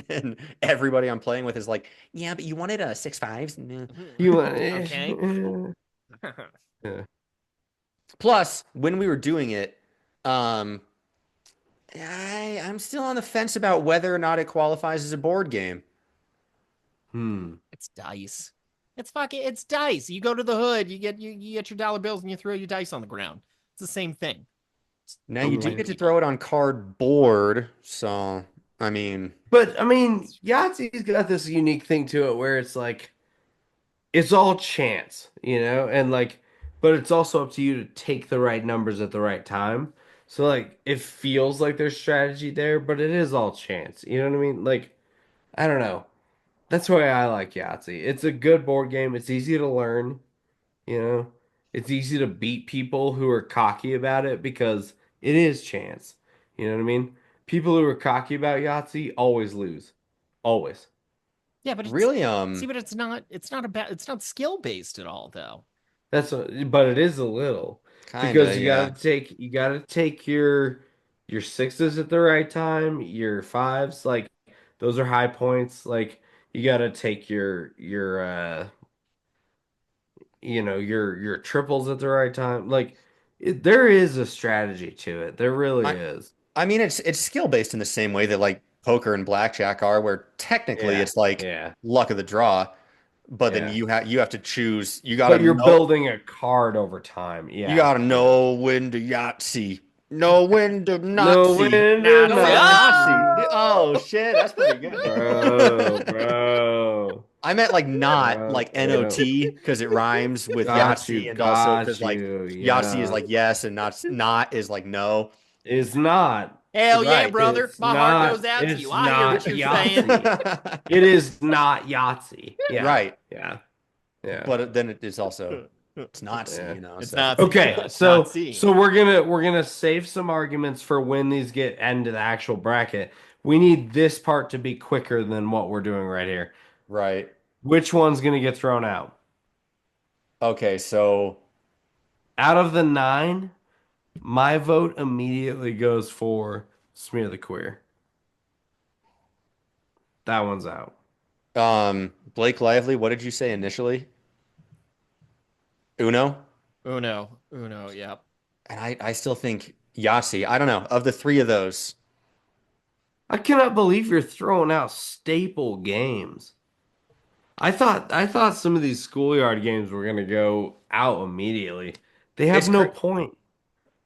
then everybody I'm playing with is like, yeah, but you wanted a six fives. No. You want? Okay. Yeah. Plus, when we were doing it, um, I'm still on the fence about whether or not it qualifies as a board game. Hmm. It's dice. It's dice. You go to the hood, you get your dollar bills and you throw your dice on the ground. It's the same thing. Now Don't you do blame get to people. throw it on cardboard, so I mean, But I mean, Yahtzee's got this unique thing to it where it's like it's all chance, and like, but it's also up to you to take the right numbers at the right time. So like, it feels like there's strategy there, but it is all chance. You know what I mean? Like, I don't know. That's why I like Yahtzee. It's a good board game. It's easy to learn, you know. It's easy to beat people who are cocky about it because it is chance. You know what I mean? People who are cocky about Yahtzee always lose. Always. Yeah, but it's really, see, but it's not skill based at all though. But it is a little kinda, because yeah. you gotta take your sixes at the right time, your fives, like those are high points. Like you gotta take your triples at the right time. Like there is a strategy to it. There really I is. I mean, it's skill based in the same way that like poker and blackjack are, where technically Yeah, it's like yeah, luck of the draw, but then yeah. you have to choose. But you're building a card over time. You Yeah, gotta yeah. know when to Yahtzee, know when to not No see, win or know Nazi. when to not. not see. Ah! Oh shit, that's pretty good. Bro. I meant like not like Bro. NOT because it rhymes with Yahtzee and also because Got like you. Yahtzee is Yeah. like yes and not is like no. It's not. Hell yeah, Right. brother. My heart goes out to you. It's I hear what not you're saying. Yahtzee. It is not Yahtzee. Yeah. Right. Yeah. Yeah. But then it is also it's Nazi, Yeah. It's so not Okay, it's not so C. so we're gonna save some arguments for when these get into the actual bracket. We need this part to be quicker than what we're doing right here. right. Which one's gonna get thrown out? Okay, so Out of the nine, my vote immediately goes for Smear the Queer. That one's out. Blake Lively, what did you say initially? Uno? Uno, yep. And I still think Yahtzee. I don't know. Of the three of those, I cannot believe you're throwing out staple games. I thought some of these schoolyard games were gonna go out immediately. They have it's no cra point.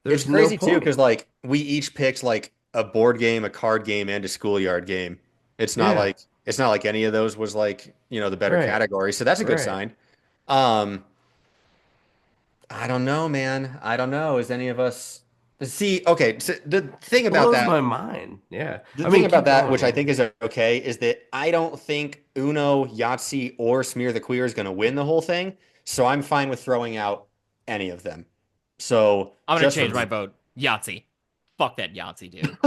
it's There's no crazy too point. because like we each picked like a board game, a card game, and a schoolyard game. Yeah, It's not like any of those was like, the better right, category. So that's a good right. sign. Um, I don't know, man. I don't know. Is any of us see? Okay, so Blows my mind. Yeah. the I thing mean, about keep that, going, which I man. think is okay, is that I don't think Uno, Yahtzee, or Smear the Queer is going to win the whole thing. So I'm fine with throwing out any of them. So I'm gonna just for change my vote. Yahtzee. Fuck that Yahtzee, dude.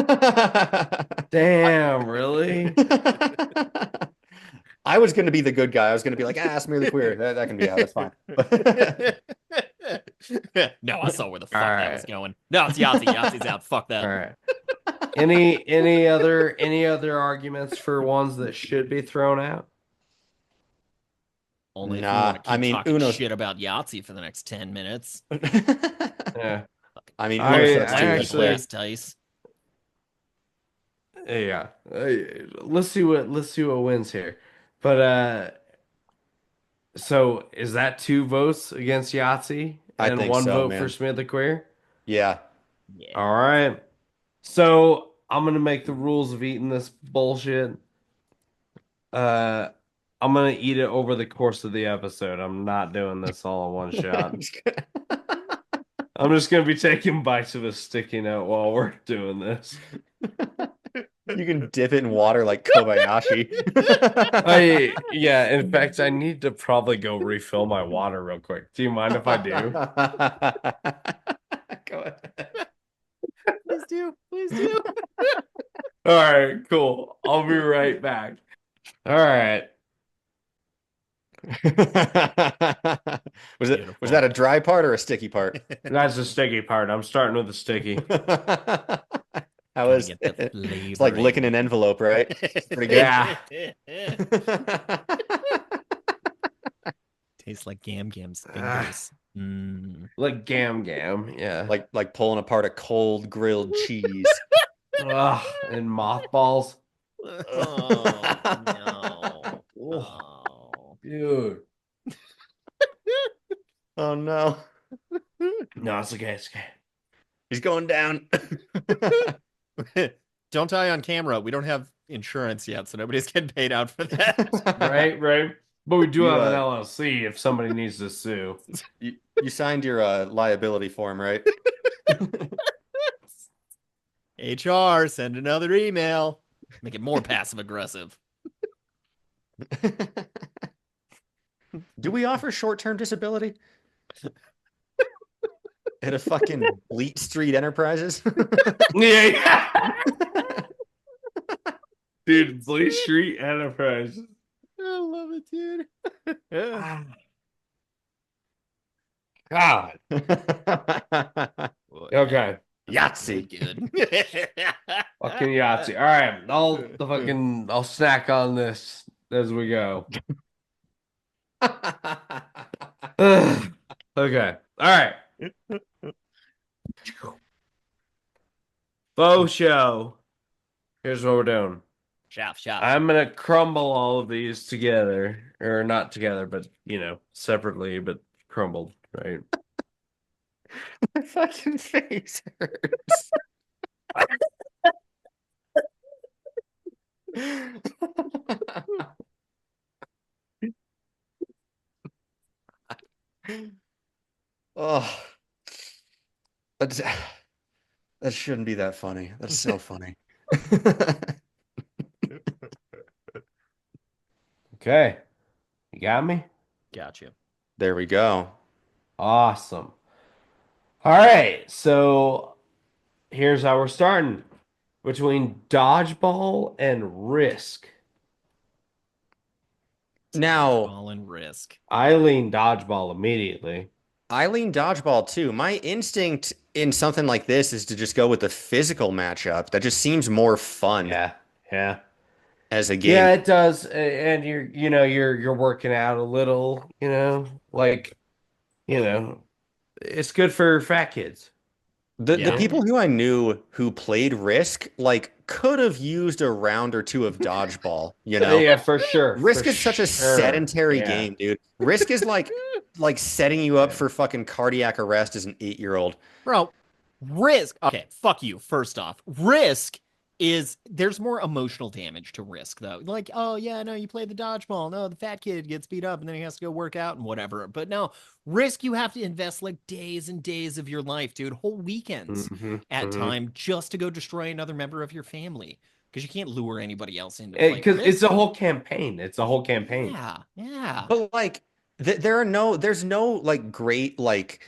Damn, really? I was going to be the good guy. I was going to be like, Smear the Queer. That can be out. That's fine. No, I saw where the All fuck that was right. going. No, it's Yahtzee. Yahtzee's out. Fuck All that. right. Any other arguments for ones that should be thrown out? Only if we Nah, want to I keep mean, talking Uno's. shit about Yahtzee for the next 10 minutes. Yeah. I mean, Uno I sucks I too. White That's people fair. actually ass dice. yeah. Let's see what wins here. But so is that two votes against Yahtzee I and think one so, vote for man. Smith the Queer? Yeah. Yeah. All right. So I'm gonna make the rules of eating this bullshit. Uh, I'm gonna eat it over the course of the episode. I'm not doing this all in one shot. I'm just gonna be taking bites of a sticky note while we're doing this. You can dip it in water like Kobayashi. Yeah, in fact, I need to probably go refill my water real quick. Do you mind if I do? Go ahead. Please do. Please do. All right, cool. I'll be right back. All right. Was Beautiful. that a dry part or a sticky part? That's the sticky part. I'm starting with the sticky. How Gotta is get the it? It's like licking flavoring. an envelope, right? It's pretty good. Yeah. Tastes like Gam Gam's Ah, fingers. Mm. like Gam Gam. Yeah. Like pulling apart a cold grilled cheese. Ugh, and mothballs. Oh no. Oh, Oh. dude. Oh no. No, it's okay. It's okay. He's going down. Don't die on camera. We don't have insurance yet, so nobody's getting paid out for that. Right, right. But we do You, have an LLC if somebody needs to sue. you signed your liability form, right? HR, send another email. Make it more passive aggressive. Do we offer short-term disability at a fucking Bleat Street Enterprises? Yeah. Dude, Bleak Street Enterprise. I love it, dude. Ah. God. Okay. Yahtzee. Good. Fucking Yahtzee. All right. I'll snack on this as we go. Ugh. Okay. All right. Faux show. Here's what we're doing. Shaft, shaft. I'm gonna crumble all of these together, or not together, but separately, but crumbled, right? My fucking face hurts. Oh, that's, that shouldn't be that funny. That's so funny. Okay. You got me? Gotcha. There we go. Awesome. All right. So here's how we're starting. Between dodgeball and risk. Now, Ball and risk. I lean dodgeball immediately. I lean dodgeball too. My instinct in something like this is to just go with the physical matchup. That just seems more fun Yeah. Yeah. as a game. Yeah, it does. And you're working out a little, like, you know, it's good for fat kids. The Yeah. people who I knew who played Risk like could have used a round or two of dodgeball, you know? Yeah, for sure. Risk For is such a sure. sedentary Yeah. game, dude. Risk is like setting you up Yeah. for fucking cardiac arrest as an 8-year-old. Bro, risk. Okay, fuck you. First off, risk is there's more emotional damage to risk though. Like, oh yeah, no, you play the dodgeball. No, the fat kid gets beat up and then he has to go work out and whatever. But no, risk you have to invest like days and days of your life, dude, whole weekends Mhm, at mhm. time just to go destroy another member of your family because you can't lure anybody else in to play Because it's risk. a whole campaign. It's a whole campaign. Yeah, yeah. But like there's no like great like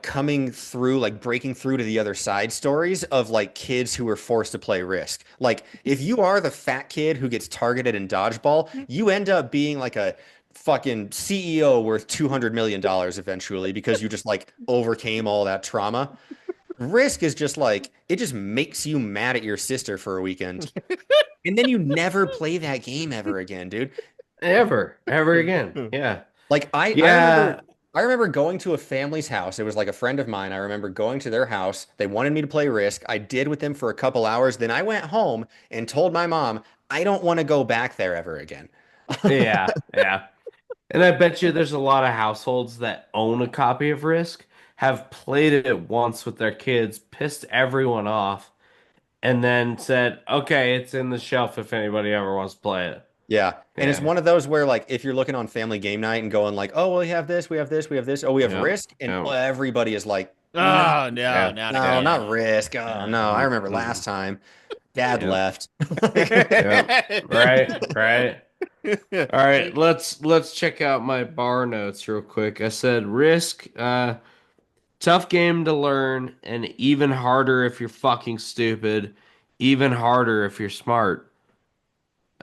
coming through like breaking through to the other side stories of like kids who were forced to play Risk. Like if you are the fat kid who gets targeted in dodgeball, you end up being like a fucking CEO worth $200 million eventually because you just like overcame all that trauma. Risk is just like it just makes you mad at your sister for a weekend. And then you never play that game ever again, dude. Ever again. Yeah. Like Yeah. I remember going to a family's house. It was like a friend of mine. I remember going to their house. They wanted me to play Risk. I did with them for a couple hours. Then I went home and told my mom, I don't want to go back there ever again. Yeah. Yeah. And I bet you there's a lot of households that own a copy of Risk, have played it once with their kids, pissed everyone off, and then said, okay, it's in the shelf if anybody ever wants to play it. Yeah. And it's Yeah. one of those where like if you're looking on family game night and going like, oh, well, we have this, we have this, we have this. Oh, we have Yep. Risk. And Yep. everybody is like Oh no, Yeah. not No, not again. Risk. Oh no, I remember Mhm. last time. Dad Yep. left. Yep. Right. Right. All right. Let's check out my bar notes real quick. I said Risk. Tough game to learn, and even harder if you're fucking stupid. Even harder if you're smart.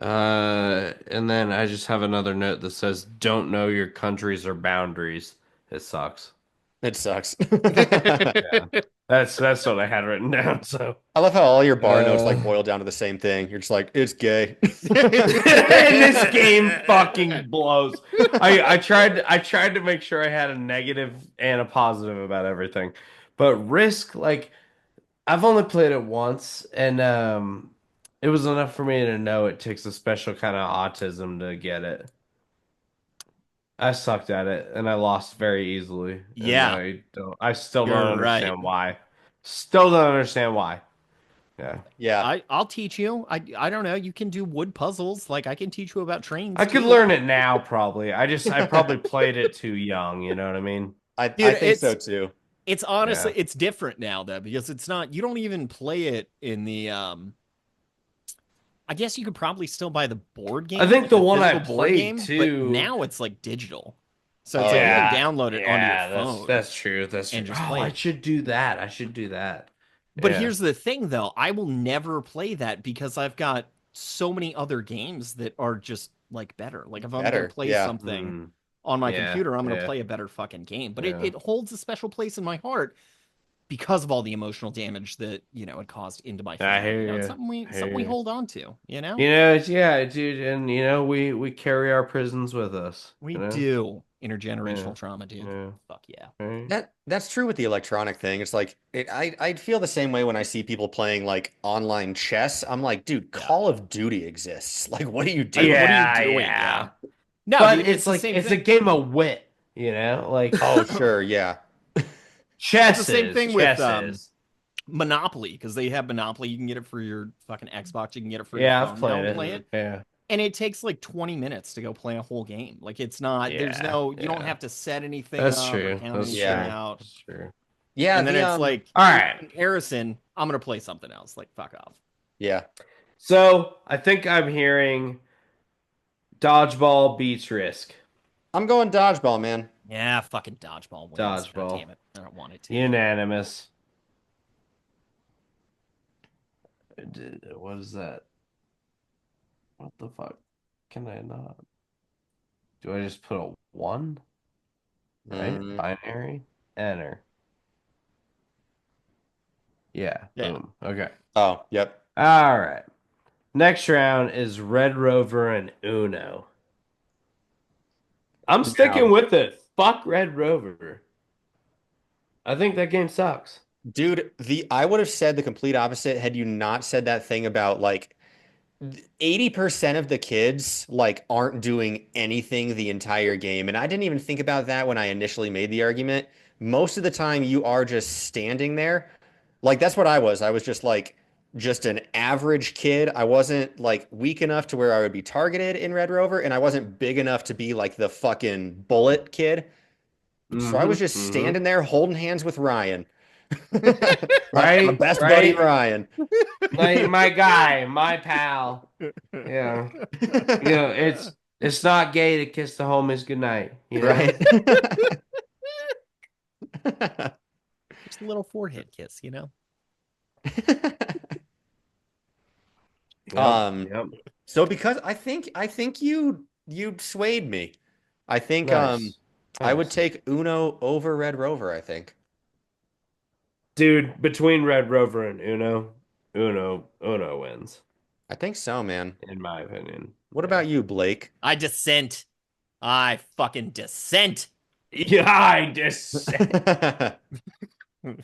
And then I just have another note that says, "Don't know your countries or boundaries." It sucks. It sucks. Yeah, that's what I had written down. So, I love how all your bar notes uh, like boil down to the same thing. You're just like, it's gay. and this game fucking blows. I tried to make sure I had a negative and a positive about everything, but Risk, like, I've only played it once, and it was enough for me to know it takes a special kind of autism to get it. I sucked at it and I lost very easily, and Yeah, I still don't you're right. understand why. Still don't understand why. Yeah. Yeah. I'll teach you. I don't know. You can do wood puzzles. Like I can teach you about I trains could too. learn it now probably. I probably played it too young, you know what I mean? I Dude, think so too. it's honestly Yeah. it's different now though because it's not you don't even play it in the I guess you could probably still buy the board I game, think like the the one I physical board played game, but too. now it's like digital. So it's Oh like you can yeah. Yeah, download it onto your yeah, that's phone that's true. That's true. and just Oh, play I it. should do that. I should do that. But Yeah. here's the thing though, I will never play that because I've got so many other games that are just like better. Like if I'm gonna Better. play Yeah. something Mm, on my yeah, computer, I'm gonna yeah, play a better fucking game. But yeah. it holds a special place in my heart because of all the emotional damage that, it caused into my I family. hear It's you. something we I something hear we you. hold on to, you know? You know, yeah, dude, and we carry our prisons with us, We you know? do. Yeah. Intergenerational trauma, dude. Yeah. Fuck yeah. Right. That's true with the electronic thing. It's like I'd feel the same way when I see people playing like online chess. I'm like, dude, Yeah. Call of Duty exists. Like, what are you Like, what doing? are you Yeah, doing? Yeah. yeah. No, But dude, it's it's the like same it's a thing. game of wit, you know? Like Oh, sure, yeah. It's the same thing with chess is. Monopoly, because they have Monopoly. You can get it for your fucking Xbox. You can get it for your Yeah, I've phone now played and it. play it. Yeah. And it takes like 20 minutes to go play a whole game. Like it's not, there's Yeah. no, you don't Yeah. have to set anything That's up or true. count That's anything Yeah. true. out. That's true. Yeah, And then the it's like, All in right. comparison, I'm gonna play something else. Like fuck off. yeah. So, I think I'm hearing dodgeball beats Risk. I'm going dodgeball, man. Yeah, fucking dodgeball wins. God Dodgeball. damn it. I don't want it to. Unanimous. What is that? What the fuck? Can I not? Do I just put a one? Right? Mm, Binary. Enter. Yeah. Yeah. Boom. Okay. oh, yep. All right. Next round is Red Rover and Uno. I'm sticking Now, with it. Fuck Red Rover. I think that game sucks. dude, the I would have said the complete opposite had you not said that thing about like 80% of the kids like aren't doing anything the entire game. And I didn't even think about that when I initially made the argument. Most of the time you are just standing there. Like that's what I was. I was just an average kid. I wasn't like weak enough to where I would be targeted in Red Rover, and I wasn't big enough to be like the fucking bullet kid. So I Mm-hmm. was just Mm-hmm. standing there holding hands with Ryan. My Right? best buddy Right? Ryan. My guy, my pal. Yeah. It's not gay to kiss the homies goodnight, you know? Right? Just a little forehead kiss, you know? Yep. Um, Yep. so because I think you swayed me. I think Nice. I would Nice. take Uno over Red Rover, I think. Dude, between Red Rover and Uno wins, I think so, man. in my opinion. What Yeah. about you, Blake? I dissent. I fucking dissent. Yeah, I just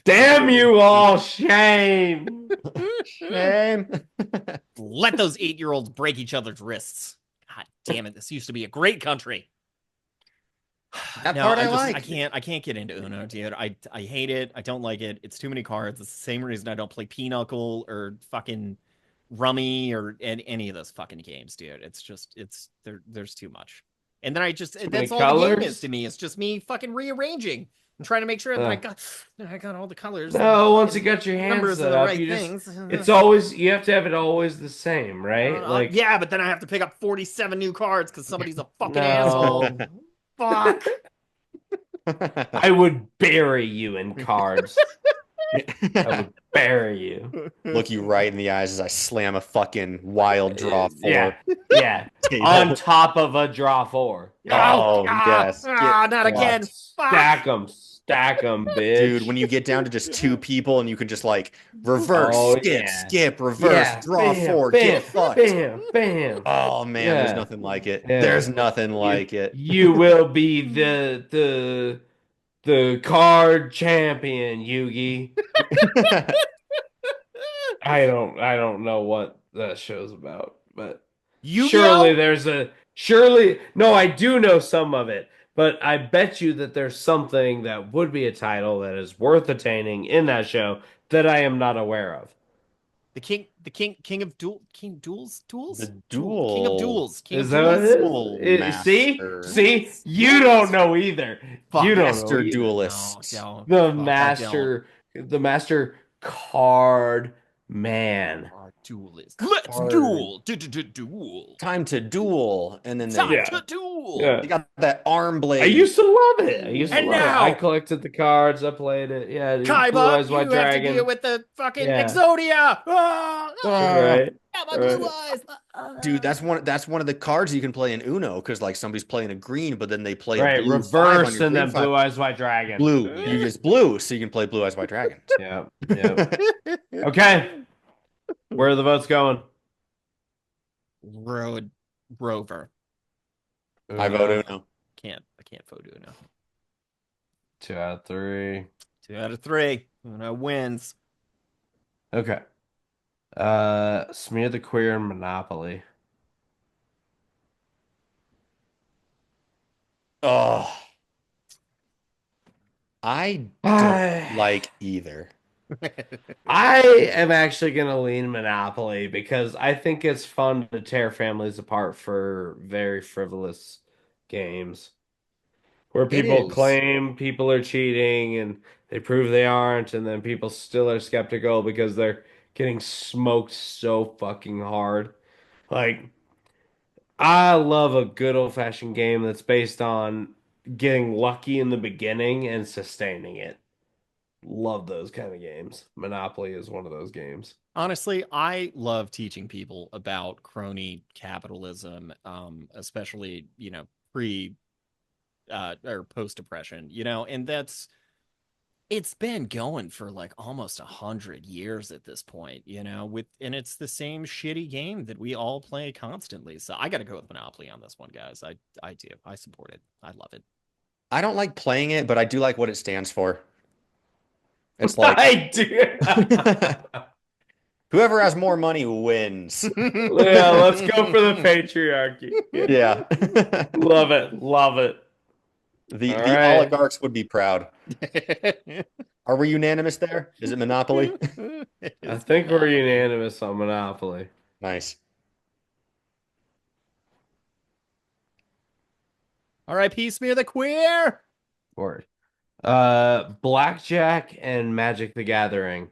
damn you all, shame. Shame. Let those 8-year-olds break each other's wrists. God damn it. This used to be a great country. That No, part I I just like. I can't get into Uno, dude. I hate it. I don't like it. It's too many cards. It's the same reason I don't play Pinochle or fucking Rummy or any of those fucking games, dude. It's just there's too much. And then Too many that's all the game is colors. to me. It's just me fucking rearranging I'm trying to make sure that Uh, I got all the colors, no, once you and got your hands numbers of set the up, right you just things. it's always you have to have it always the same, right? Like Yeah, but then I have to pick up 47 new cards because somebody's a fucking asshole. no. Fuck. I would bury you in cards. I would bury you. Look you right in the eyes as I slam a fucking wild draw Yeah, four yeah. On table. top of a draw four. Yeah. Oh, Oh, yes. Get not again. fucked. Fuck. Stack them, Dude, bitch. when you get down to just two people and you can just like reverse, Oh skip, yeah, skip, reverse, yeah. draw Bam, four, get bam, fucked. bam, bam. Oh man, there's Yeah, nothing like it. yeah. There's nothing You like it. you will be the card champion, Yugi. I don't know what that show's about, but Yu-Gi-Oh? surely no, I do know some of it, but I bet you that there's something that would be a title that is worth attaining in that show that I am not aware of. King of duels, The king of Is that what it duels. is? duel master. See, Duels, you don't duels. know either. You Fuck. don't know Master either. No, duelist. don't. The Fuck, I don't. master card man. Duelist. Let's Card. duel. Duel. Time to duel. And then Time Yeah, to duel. yeah. they got that arm I blade. used to love it. I used to And love it. I now, collected the cards. I played it. Yeah, dude, Blue Kaiba, Eyes White you have to deal Dragon. with the fucking Yeah. Exodia. Ah, Ah, Right. yeah, my blue Right. eyes. dude, that's one of the cards you can play in Uno because like somebody's playing a green, but then they play a Right. blue five on Reverse your and green then five. Blue Eyes White Dragon. Blue. You just blue, so you can play Blue Eyes White Dragon. Yeah. Yeah. Okay. Where are the votes going? Road Rover. I vote Uno. I can't vote Uno. 2 out of 3. 2 out of 3. Uno wins. Okay. Smear the Queer and Monopoly. Oh, I don't I like either. am actually gonna lean Monopoly because I think it's fun to tear families apart for very frivolous games where It people is. claim people are cheating and they prove they aren't, and then people still are skeptical because they're getting smoked so fucking hard. Like, I love a good old-fashioned game that's based on getting lucky in the beginning and sustaining it. Love those kind of games. Monopoly is one of those games. Honestly, I love teaching people about crony capitalism, especially, pre or post depression, and it's been going for like almost 100 years at this point, and it's the same shitty game that we all play constantly. So I got to go with Monopoly on this one, guys. I do. I support it. I love it. I don't like playing it, but I do like what it stands for. It's like I do. whoever has more money wins. Yeah, let's go for the patriarchy. Yeah. Love it. Love it. The All the right. oligarchs would be proud. Are we unanimous there? Is it Monopoly? I think we're unanimous on Monopoly. Nice. R.I.P. Smear the Queer. Word. Blackjack and Magic the Gathering.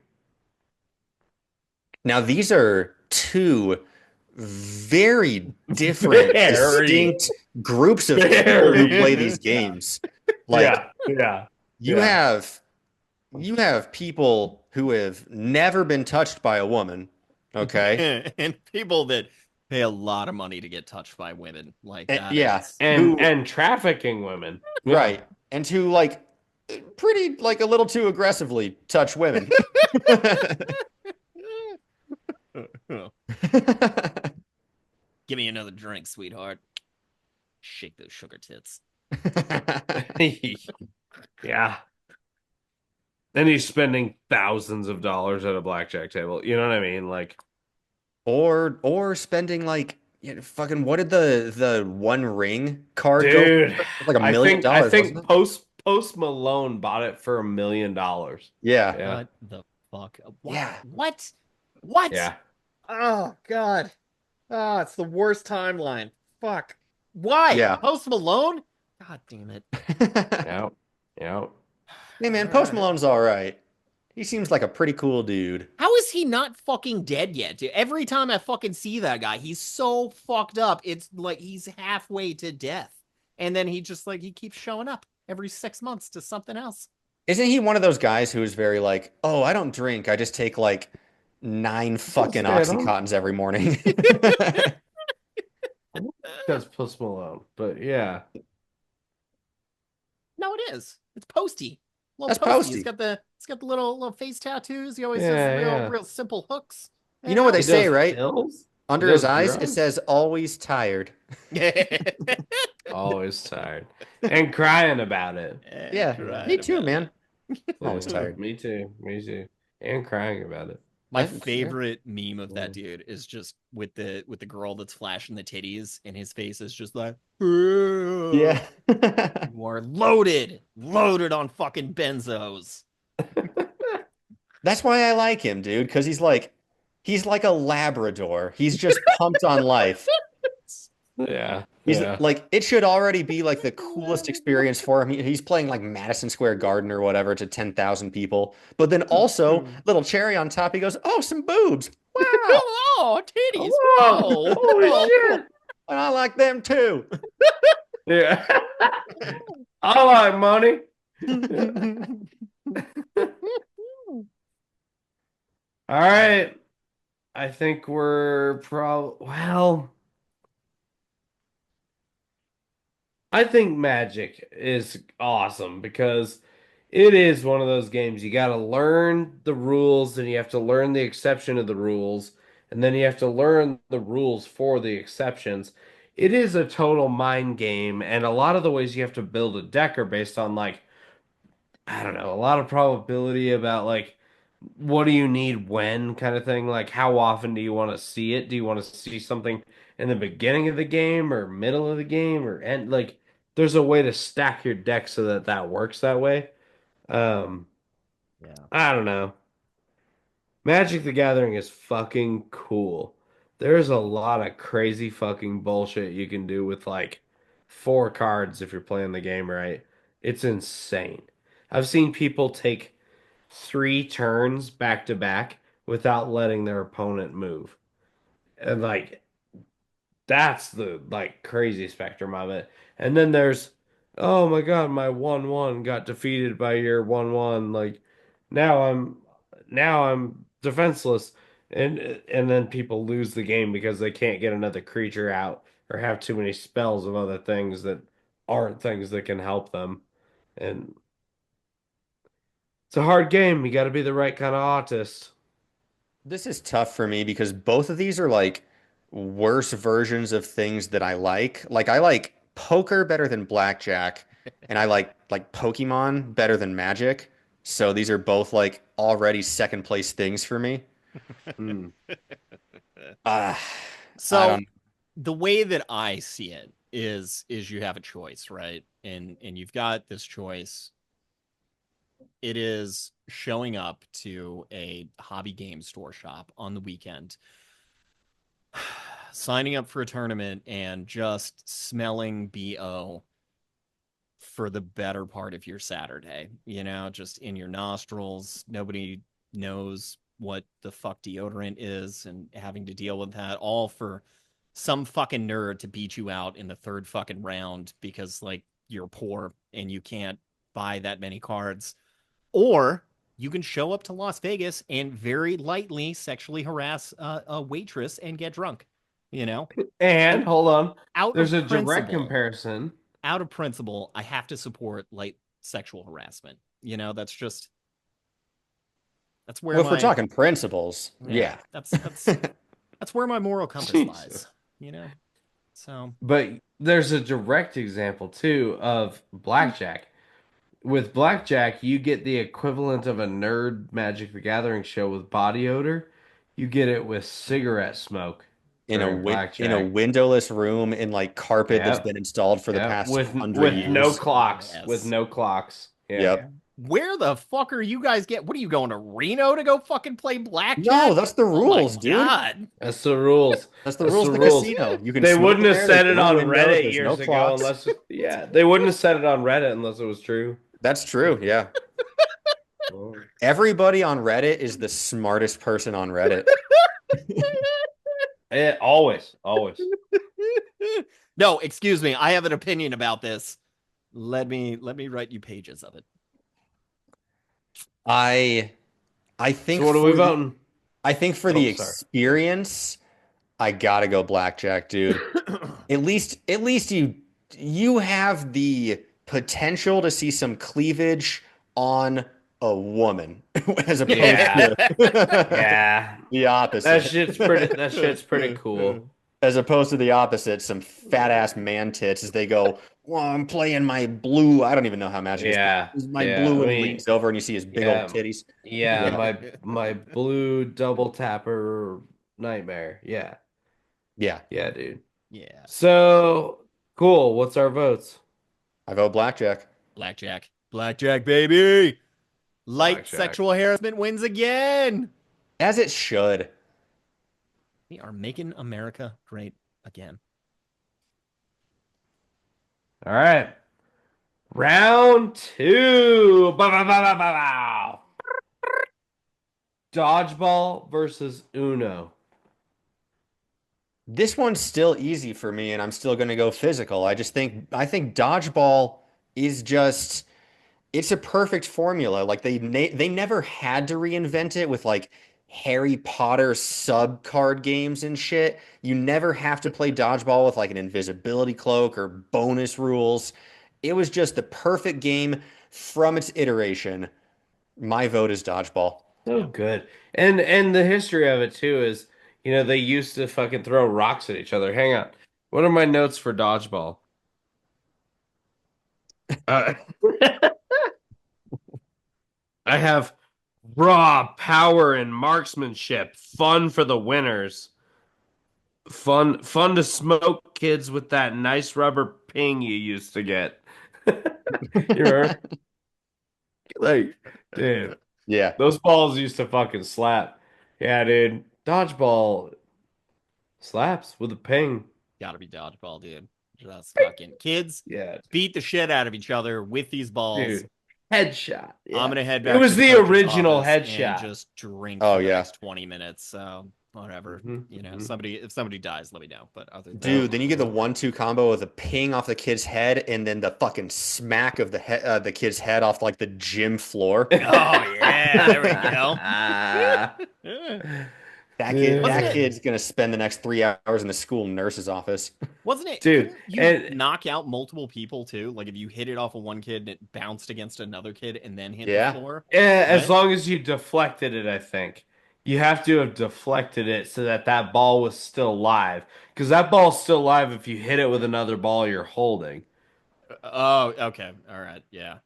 Now these are two very different, Very. distinct groups of people who Very. play these games. Like Yeah. you Yeah. have people who have never been touched by a woman, okay? And people that pay a lot of money to get touched by women. Like that. Yeah. And trafficking women. Right. And who like pretty like a little too aggressively touch women. Give me another drink, sweetheart. Shake those sugar tits. Yeah. And he's spending thousands of dollars at a blackjack table. You know what I mean? Like, or spending like fucking what did the One Ring card go dude, for? Like $1 I million, think wasn't it? Post Malone bought it for $1 million. Yeah. Yeah. What the fuck? Yeah. What? What? Yeah. Oh God. Oh, it's the worst timeline. Fuck. Why? Yeah. Post Malone? God damn it. Yeah. Yeah. Hey man, All Post right. Malone's all right. He seems like a pretty cool dude. How is he not fucking dead yet, dude? Every time I fucking see that guy, he's so fucked up. It's like he's halfway to death. And then he just like he keeps showing up every 6 months to something else. Isn't he one of those guys who is very like, oh, I don't drink. I just take like nine Don't fucking stay at home. Oxycontins every morning. That's Post Malone. But yeah. No, it is. It's Posty. Little That's Posty. Posty. He's got the little face tattoos. He always does Yeah, real yeah. real simple hooks. You know what they He say, does right? pills? He Under his does eyes, it drugs? says always tired. Always tired. And crying about it. And Yeah, me crying too, about man. it. Always tired. Me too. Me too. And crying about it. My Fair. favorite meme of that dude is just with the girl that's flashing the titties, and his face is just like, "You Yeah. are loaded on fucking benzos." That's why I like him, dude, because he's like a Labrador. He's just pumped on life. Yeah. He's Yeah. like, it should already be like the coolest experience for him. He's playing like Madison Square Garden or whatever to 10,000 people. But then also, little cherry on top, he goes, oh, some boobs. Wow. Oh, titties! Whoa! Whoa! Holy Whoa, shit! And I like them too. Yeah. I like money. All right. I think we're I think Magic is awesome because it is one of those games you got to learn the rules and you have to learn the exception of the rules and then you have to learn the rules for the exceptions. It is a total mind game and a lot of the ways you have to build a deck are based on like I don't know, a lot of probability about like what do you need when kind of thing. Like how often do you want to see it? Do you want to see something in the beginning of the game or middle of the game or end? Like there's a way to stack your deck so that that works that way. Um, Yeah. I don't know. Magic the Gathering is fucking cool. There's a lot of crazy fucking bullshit you can do with like 4 cards if you're playing the game right. It's insane. I've seen people take 3 turns back to back without letting their opponent move. And like that's the like crazy spectrum of it. And then there's oh my God, my 1/1 got defeated by your 1/1. Like now I'm now I'm defenseless. And then people lose the game because they can't get another creature out or have too many spells of other things that aren't things that can help them. And it's a hard game. You got to be the right kind of autist. This is tough for me because both of these are like worse versions of things that I like. Like I like poker better than blackjack, and I like Pokemon better than Magic. So these are both like already second place things for me. Hmm. Ah, I So don't. the way that I see it is you have a choice, right? And you've got this choice. It is showing up to a hobby game store shop on the weekend, signing up for a tournament and just smelling BO for the better part of your Saturday, just in your nostrils. Nobody knows what the fuck deodorant is and having to deal with that all for some fucking nerd to beat you out in the third fucking round because like you're poor and you can't buy that many cards. Or you can show up to Las Vegas and very lightly sexually harass a waitress and get drunk, you know? And And hold on, out there's of a direct principle, comparison. I have to support light sexual harassment. That's where Well, if we're my talking principles, yeah, yeah. that's where my moral compass lies, Jesus. you know? So But there's a direct example too of blackjack. With blackjack, you get the equivalent of a nerd Magic the Gathering show with body odor. You get it with cigarette smoke during In a blackjack. windowless room in like carpet that's Yep. been installed for the Yep. past With 100 years. no clocks. Yeah. Yep. where the fuck are you guys what are you going to Reno to go fucking play No, blackjack? that's the Oh my rules, dude. god. That's the rules. That's the That's rules the of the rules. casino. You can They smoke wouldn't in have there. There's said it no on windows. Reddit There's no years ago clocks. unless yeah, they wouldn't have said it on Reddit unless it was true. That's true. Yeah. Everybody on Reddit is the smartest person on Reddit. Always, always. No, excuse me. I have an opinion about this. Let me write you pages of it. I I So think what are we for the voting? I think for Oh, the sorry. experience, I gotta go blackjack, dude. At least you have the potential to see some cleavage on a woman as opposed Yeah, to yeah. the That opposite. shit's pretty. That shit's pretty cool. As opposed to the opposite, some fat ass man tits as they go, well, I'm playing my blue. I don't even know how magic is played. Yeah, This is my yeah. blue I and mean, leans over and you see his big old yeah, titties. yeah. Yeah. My blue double tapper nightmare. Yeah, Yeah. yeah, dude. Yeah. So cool. What's our votes? I vote blackjack. Blackjack. Blackjack, baby. Light Blackjack. sexual harassment wins again. As it should. We are making America great again. All right. Round two. Bow, bow, bow, bow, bow, bow. Dodgeball versus Uno. This one's still easy for me, and I'm still going to go physical. I think dodgeball is just it's a perfect formula. Like they never had to reinvent it with like Harry Potter sub card games and shit. You never have to play dodgeball with like an invisibility cloak or bonus rules. It was just the perfect game from its iteration. My vote is dodgeball. So good. And the history of it too is, they used to fucking throw rocks at each other. Hang on. What are my notes for dodgeball? Uh, I have raw power and marksmanship, fun for the winners. Fun to smoke kids with that nice rubber ping you used to get. You remember? Like, dude, Yeah. those balls used to fucking slap. Yeah, dude. Dodgeball slaps with a ping. Gotta be dodgeball, dude. Just fucking kids Yeah, beat the shit out of each other with these balls. dude. Headshot. I'm Yeah. gonna head It back to was the the coach's original office and headshot. just drink Oh for the yeah. next 20 minutes. So whatever. Hmm. Somebody if somebody dies, let me know. But other than that, Yep. Dude, then you get the 1-2 combo with a ping off the kid's head and then the fucking smack of the kid's head off like the gym floor. oh yeah, there we go. That kid, Wasn't that Yeah. it? kid's gonna spend the next 3 hours in the school nurse's office. Wasn't it? Dude, Couldn't you and knock out multiple people too? Like if you hit it off of one kid and it bounced against another kid and then hit the Yeah. floor, as right? long as you deflected it, I think. You have to have deflected it so that that ball was still live. Because that ball's still live if you hit it with another ball you're holding. Oh, okay. All right. Yeah.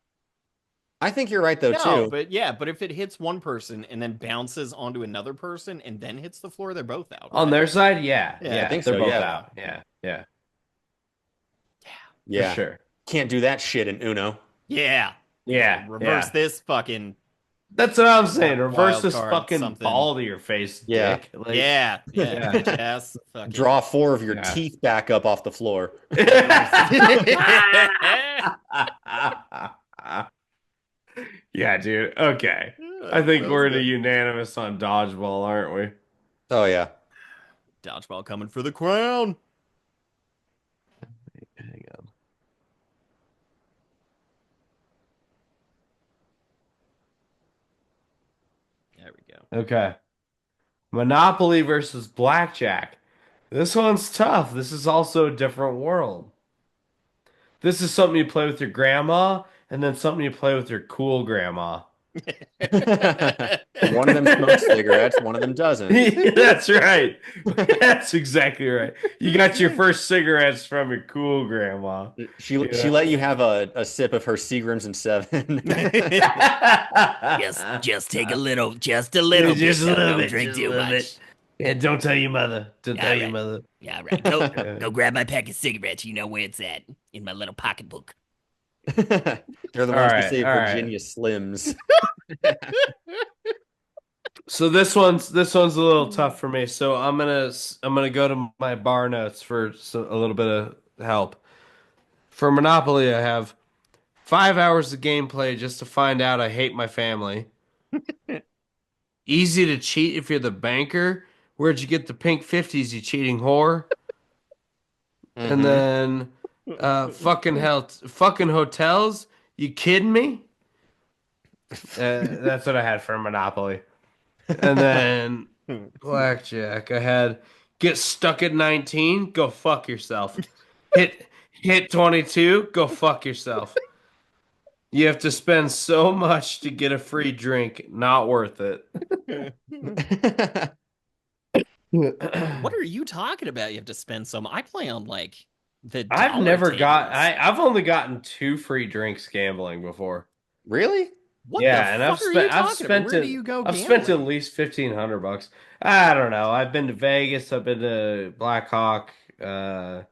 I think you're right though No, too. but yeah, but if it hits one person and then bounces onto another person and then hits the floor, they're both out, On right? their side, yeah, Yeah, I yeah, think they're so, both yeah. out. Yeah, yeah, for Yeah. sure. Can't do that shit in Uno. Yeah. Yeah, Reverse yeah. this fucking That's what I'm saying. Reverse wild this card fucking something. ball to your face, Yeah. dick. Like, yeah, yeah. bitch ass fucking Draw 4 of your Yeah. teeth back up off the floor. Yeah, dude. Okay. I think we're unanimous on dodgeball, aren't we? Oh yeah. Dodgeball coming for the crown. Hang on. There we go. Okay. Monopoly versus Blackjack. This one's tough. This is also a different world. This is something you play with your grandma, and then something you play with your cool grandma. One of them smokes cigarettes, one of them doesn't. That's right. That's exactly right. You got your first cigarettes from your cool grandma. She let you have a sip of her Seagrams and Seven. Just take a little, just a little bit. Just a little Don't bit, drink just a too little much. bit. Yeah, don't tell your mother. Don't tell your Alright. mother. Yeah, right. Go grab my pack of cigarettes. You know where it's at in my little pocketbook. They're the All ones right, that say all right. Virginia Slims. So this one's a little tough for me. So I'm gonna go to my bar notes for a little bit of help. For Monopoly, I have 5 hours of gameplay just to find out I hate my family. Easy to cheat if you're the banker. Where'd you get the pink 50s, you cheating whore? And Mm-hmm. then fucking hotels. You kidding me? That's what I had for Monopoly. And then blackjack. I had get stuck at 19, go fuck yourself. Hit 22, go fuck yourself. You have to spend so much to get a free drink, not worth it. What are you talking about? You have to spend some. I play on like the I've dollar never got tables. I've only gotten two free drinks gambling before. Really? What the Yeah, and fuck are you I've talking about? spent Where do it you go I've spent at gambling? least $1,500. I don't know. I've been to Vegas, I've been to Black Hawk. I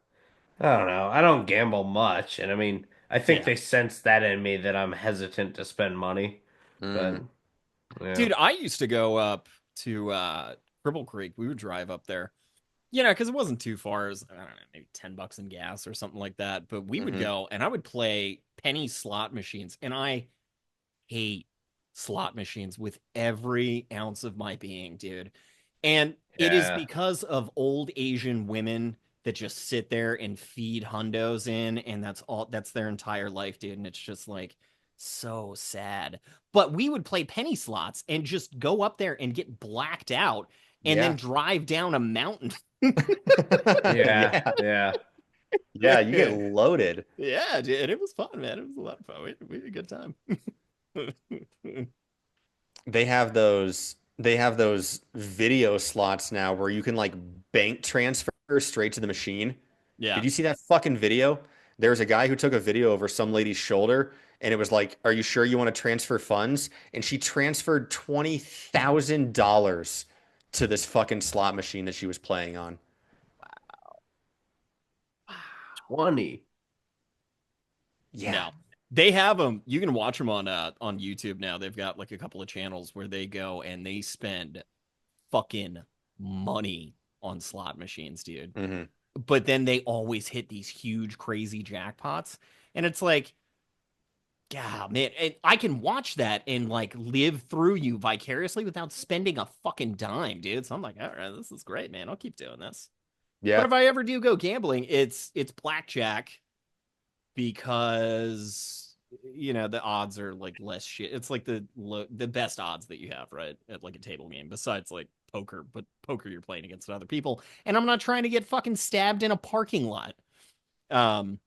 don't know. I don't gamble much, and I mean, I think Yeah. they sense that in me that I'm hesitant to spend money. But Mm. yeah, Dude, I used to go up to Cripple Creek. We would drive up there. Because it wasn't too far. It was, I don't know, maybe $10 in gas or something like that. But we would Mm-hmm. go and I would play penny slot machines. And I hate slot machines with every ounce of my being, dude. And it is yeah. because of old Asian women that just sit there and feed hundos in, and that's their entire life, dude. And it's just like so sad. But we would play penny slots and just go up there and get blacked out and then Yeah. drive down a mountain. Yeah, Yeah. yeah. Yeah, you get loaded. Yeah, dude, it was fun, man. It was a lot of fun. We had a good time. They have those video slots now where you can like bank transfer straight to the machine. Did Yeah. you see that fucking video? There was a guy who took a video over some lady's shoulder and it was like, "Are you sure you want to transfer funds?" And she transferred $20,000 to this fucking slot machine that she was playing on. 20. Yeah. No. They have them. You can watch them on YouTube now. They've got like a couple of channels where they go and they spend fucking money on slot machines, dude. Hmm. But then they always hit these huge crazy jackpots. And it's like, God, man, and I can watch that and like live through you vicariously without spending a fucking dime, dude. So I'm like, all right, this is great, man. I'll keep doing this. But Yeah. if I ever do go gambling, it's blackjack because the odds are like less shit. It's like the best odds that you have, right, at like a table game besides like poker. But poker, you're playing against other people, and I'm not trying to get fucking stabbed in a parking lot. Um,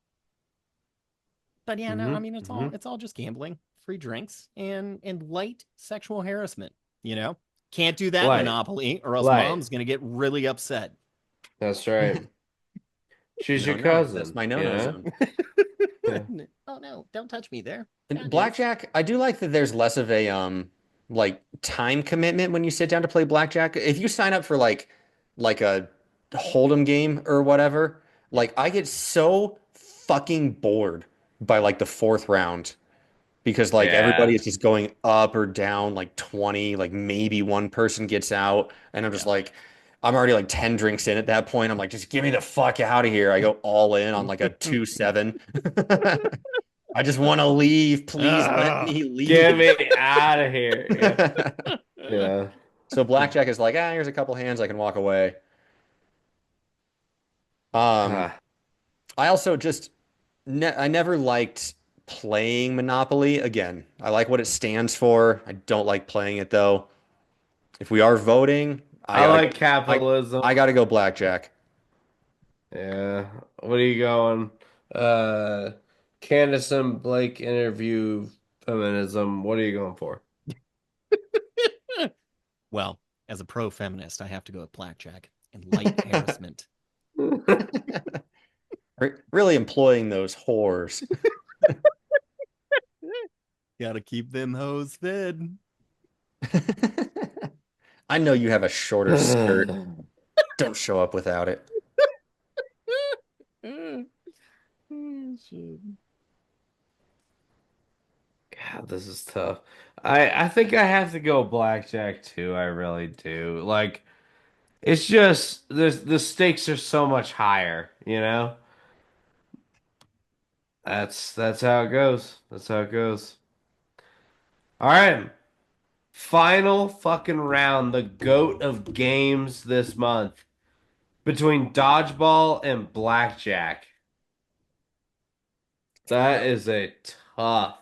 but yeah, no, I Mm-hmm. mean it's all just gambling, free drinks, and light sexual harassment. You know, can't do that in Light, Monopoly, or else light. mom's gonna get really upset. That's right. She's No, your no. That's cousin, my you no-no know? zone. Yeah. Oh no, don't touch me there. And God, yes. blackjack, I do like that there's less of a like time commitment when you sit down to play blackjack. If you sign up for like a hold'em game or whatever, like I get so fucking bored by like the fourth round because like everybody Yeah. is just going up or down like 20, like maybe one person gets out and I'm just Yeah. like I'm already like 10 drinks in at that point. I'm like just get me the fuck out of here. I go all in on like a 2-7. I just want to leave. Please let Ah, me get leave. me out of here. Yeah. Yeah. So blackjack is like, here's a couple hands, I can walk away. Um, Ah, I also just ne I never liked playing Monopoly. Again, I like what it stands for. I don't like playing it though. If we are voting, I I gotta like go. I capitalism. gotta go blackjack. Yeah. What are you going? Uh, Candace and Blake interview feminism. What are you going for? Well, as a pro feminist, I have to go with blackjack and light harassment. Really employing those whores. Gotta keep them hoes fed. I know you have a shorter skirt. Don't show up without it. Oh, shit. God, this is tough. I think I have to go blackjack too. I really do. Like it's just the stakes are so much higher, you know? That's how it goes. That's how it goes. All right. Final fucking round, the goat of games this month between dodgeball and blackjack. That is a tough,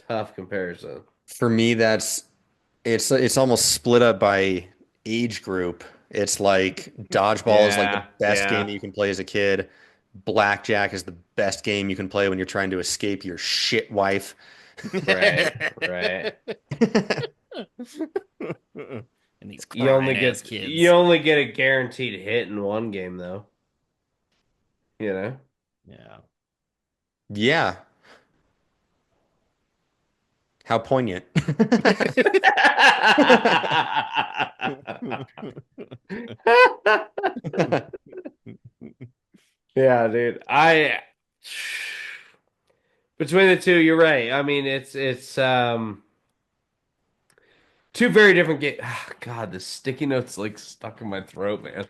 tough comparison. For me, it's almost split up by age group. It's like dodgeball is like the Yeah, best game yeah. that you can play as a kid. Blackjack is the best game you can play when you're trying to escape your shit wife. Right, right. And these You only crying ass get you kids. only get a guaranteed hit in one game though. You know? Yeah. Yeah. How poignant. Yeah, dude. I between the two, you're right. I mean, it's two very different games. God, the sticky notes like stuck in my throat, man.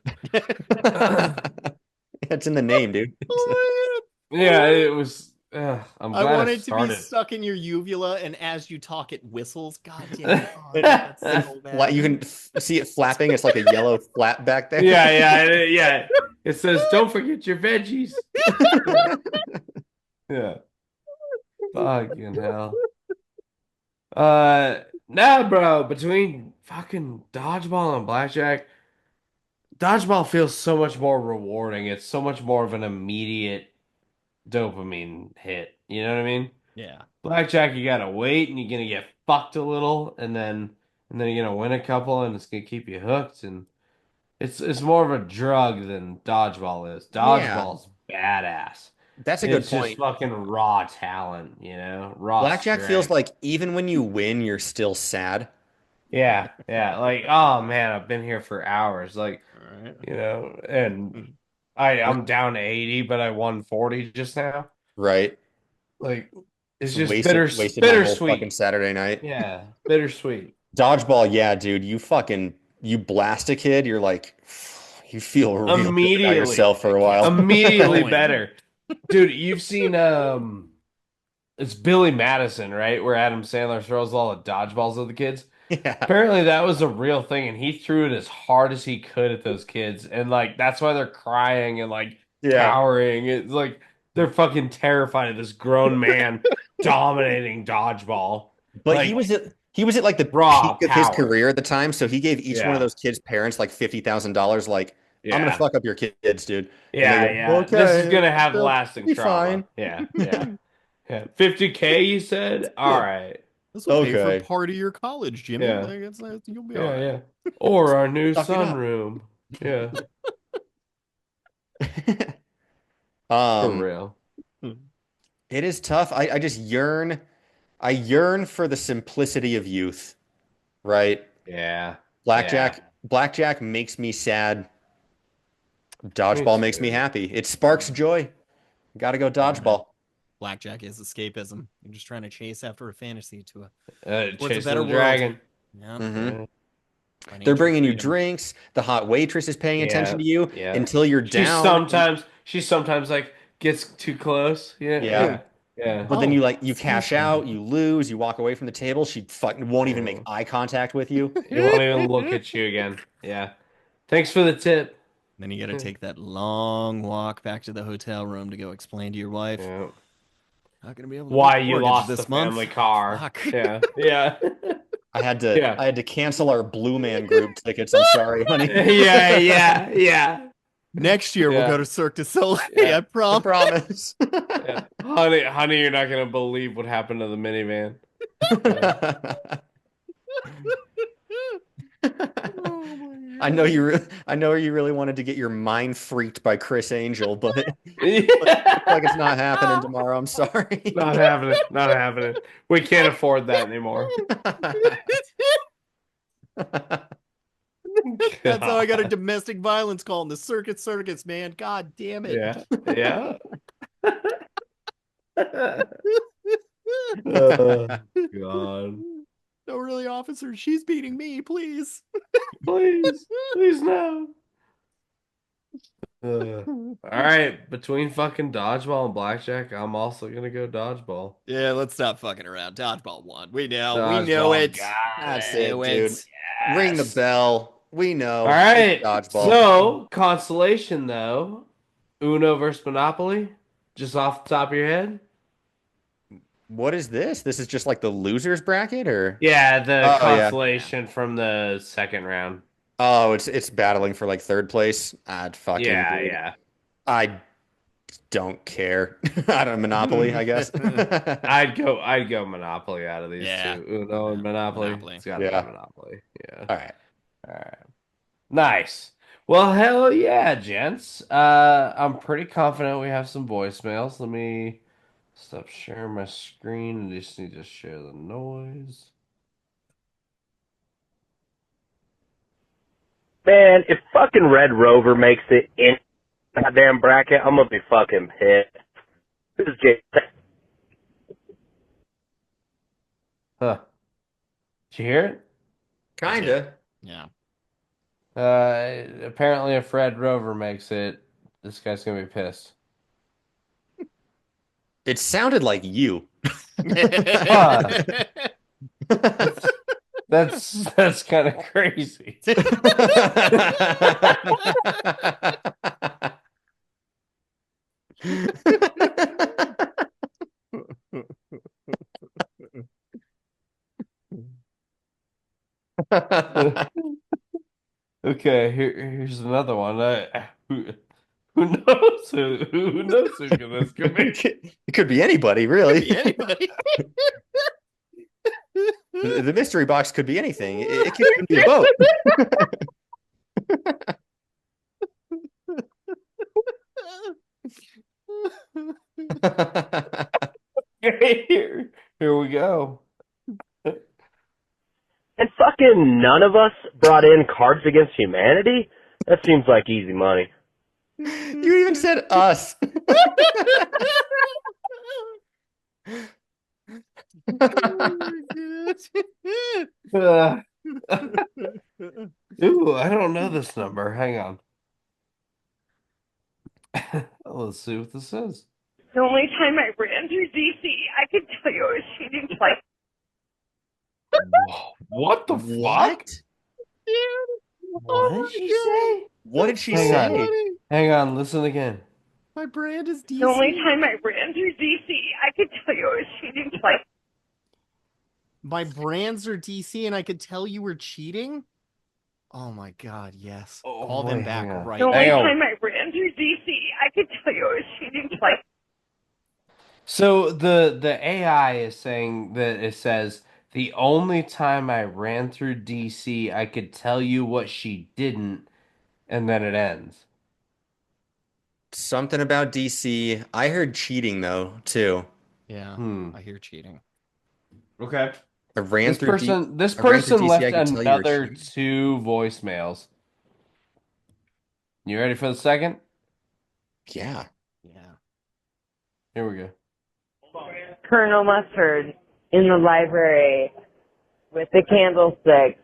It's in the name, dude. Yeah, it was. I'm I glad want it it to be started. stuck in your uvula, and as you talk, it whistles. God damn it! Oh, I want that so bad. You can see it flapping. It's like a yellow flap back there. Yeah, yeah, yeah. It says, "Don't forget your veggies." Yeah. Fucking hell. Nah, bro. Between fucking dodgeball and blackjack, dodgeball feels so much more rewarding. It's so much more of an immediate dopamine hit. You know what I mean? Yeah. Blackjack, you gotta wait, and you're gonna get fucked a little, and then you're gonna win a couple, and it's gonna keep you hooked. And it's more of a drug than dodgeball is. Yeah, Dodgeball's badass. that's a good It's just point. fucking raw talent, raw Blackjack feels strength. like even when you win, you're still sad. Yeah, yeah. Like, oh man, I've been here for hours. Like, All right. and I'm down to 80, but I won 40 just now. Right? Like, it's Just just wasted my whole fucking bittersweet. Saturday night. Yeah, bittersweet. Dodgeball, yeah, dude. You blast a kid, you're like, you feel real good about Immediately, yourself for It a gets while. me immediately going. better. Dude, you've seen it's Billy Madison, right? Where Adam Sandler throws all the dodgeballs at the kids. Yeah, Apparently that was a real thing, and he threw it as hard as he could at those kids, and like that's why they're crying and like yeah. cowering. It's like they're fucking terrified of this grown man dominating dodgeball. But Like he was at like the raw peak of his power. career at the time, so he gave each one of Yeah, those kids' parents like $50,000, like, I'm gonna yeah, fuck up your kids, dude. And they yeah, go, yeah. This is okay, gonna have they'll lasting be trauma. fine. Yeah, yeah, yeah. 50K, you said? All Yeah. right. This will pay for Okay. part of your college, Jimmy. Yeah, Like you'll be all yeah, right. yeah. Or our new Suck it up. sunroom. Yeah, for Um, real. it is tough. I yearn for the simplicity of youth, right? Yeah, yeah. Blackjack makes me sad. Me Dodgeball makes me too. happy. It sparks joy. Gotta go Yeah. dodgeball. Blackjack is escapism. You're just trying to chase after a fantasy towards a Chasing better the world. dragon. Yeah. Hmm. Yeah, They're Financial bringing you freedom. drinks. The hot waitress is paying attention yeah, to you yeah. until you're She down. sometimes, she sometimes like gets too close. Yeah, Yeah. yeah, yeah. But then Oh, you excuse cash me. out, you lose, you walk away from the table. She fucking won't even make Mm. eye contact with you. He won't even look at you again. Yeah. Thanks for the tip. Then you got to take that long walk back to the hotel room to go explain to your wife, Yeah. not going to be able to pay Why the you mortgage lost the this month. family car? Fuck. Yeah, yeah, I yeah, had to cancel our Blue Man Group tickets. I'm sorry, honey. yeah, yeah, yeah, Next year we'll yeah, go to Cirque du Soleil. yeah. I I promise. promise. Yeah. Honey, you're not gonna believe what happened to the minivan. Yeah. Oh my I know you really wanted to get your mind freaked by Chris Angel, but looks like it's Yeah. not happening tomorrow. I'm sorry. Not happening. Not happening. We can't afford that anymore. That's how I got a God. domestic violence call in the circus, man. God damn it. Yeah. Yeah. Oh, God. No, really, officer, she's beating me, please. Please. Please no. All right, between fucking dodgeball and blackjack, I'm also gonna go dodgeball. Yeah, let's stop fucking around. Dodgeball won. We know. We know Dodgeball, it. got We That's it. it, knew dude. it. Ring the Yes. bell. We All know. It's right. dodgeball. So, consolation though, Uno versus Monopoly, just off the top of your head. What is this? This is just like the losers bracket or? Yeah, the Oh yeah. Yeah. consolation from the second round. Oh, it's battling for like third place. I'd fucking Yeah, dude. yeah. I don't care. I don't Monopoly, I guess. I'd go Monopoly out of these Yeah. two. Uno and Yeah. Monopoly. Monopoly. It's got to be Yeah. Monopoly. Yeah. All right. All right. Nice. Well, hell yeah, gents. I'm pretty confident we have some voicemails. Let me stop sharing my screen. I just need to share the noise. Man, if fucking Red Rover makes it in that damn bracket, I'm gonna be fucking pissed. This is Jay. Huh. Did you hear it? I did. Kinda. Yeah. Apparently, if Red Rover makes it, this guy's gonna be pissed. It sounded like you. Huh. That's kind of crazy. Okay, here's another one. Who knows who knows who this could be? It could be anybody, Could really. be anybody. The mystery box could be anything. It could even be a boat. Okay, here we go. And fucking none of us brought in Cards Against Humanity? That seems like easy money. You even said us. Uh, ooh, I don't know this number. Hang on. Let's see what this is. The only time I ran through DC, I could tell you I was shooting twice. Whoa, what the fuck? What? What did she say? What did she Hang on. say? Hang on, listen again. My brand is DC. The only time I ran through DC, I could tell you I was shooting twice. My brands are DC and I could tell you were cheating? Oh my god, yes. Oh, Call them wait, back hang on. right The only Hang on. time I ran through DC, I could tell you I was shooting twice. So the AI is saying that it says the only time I ran through DC, I could tell you what she didn't, and then it ends. Something about DC. I heard cheating though, too. Yeah, Hmm. I hear cheating. Okay. I ran This through D person this I ran through person DC, left I could tell you were another cheating. 2 voicemails. You ready for the second? Yeah. Yeah. Here we go. Colonel Mustard in the library with the candlestick.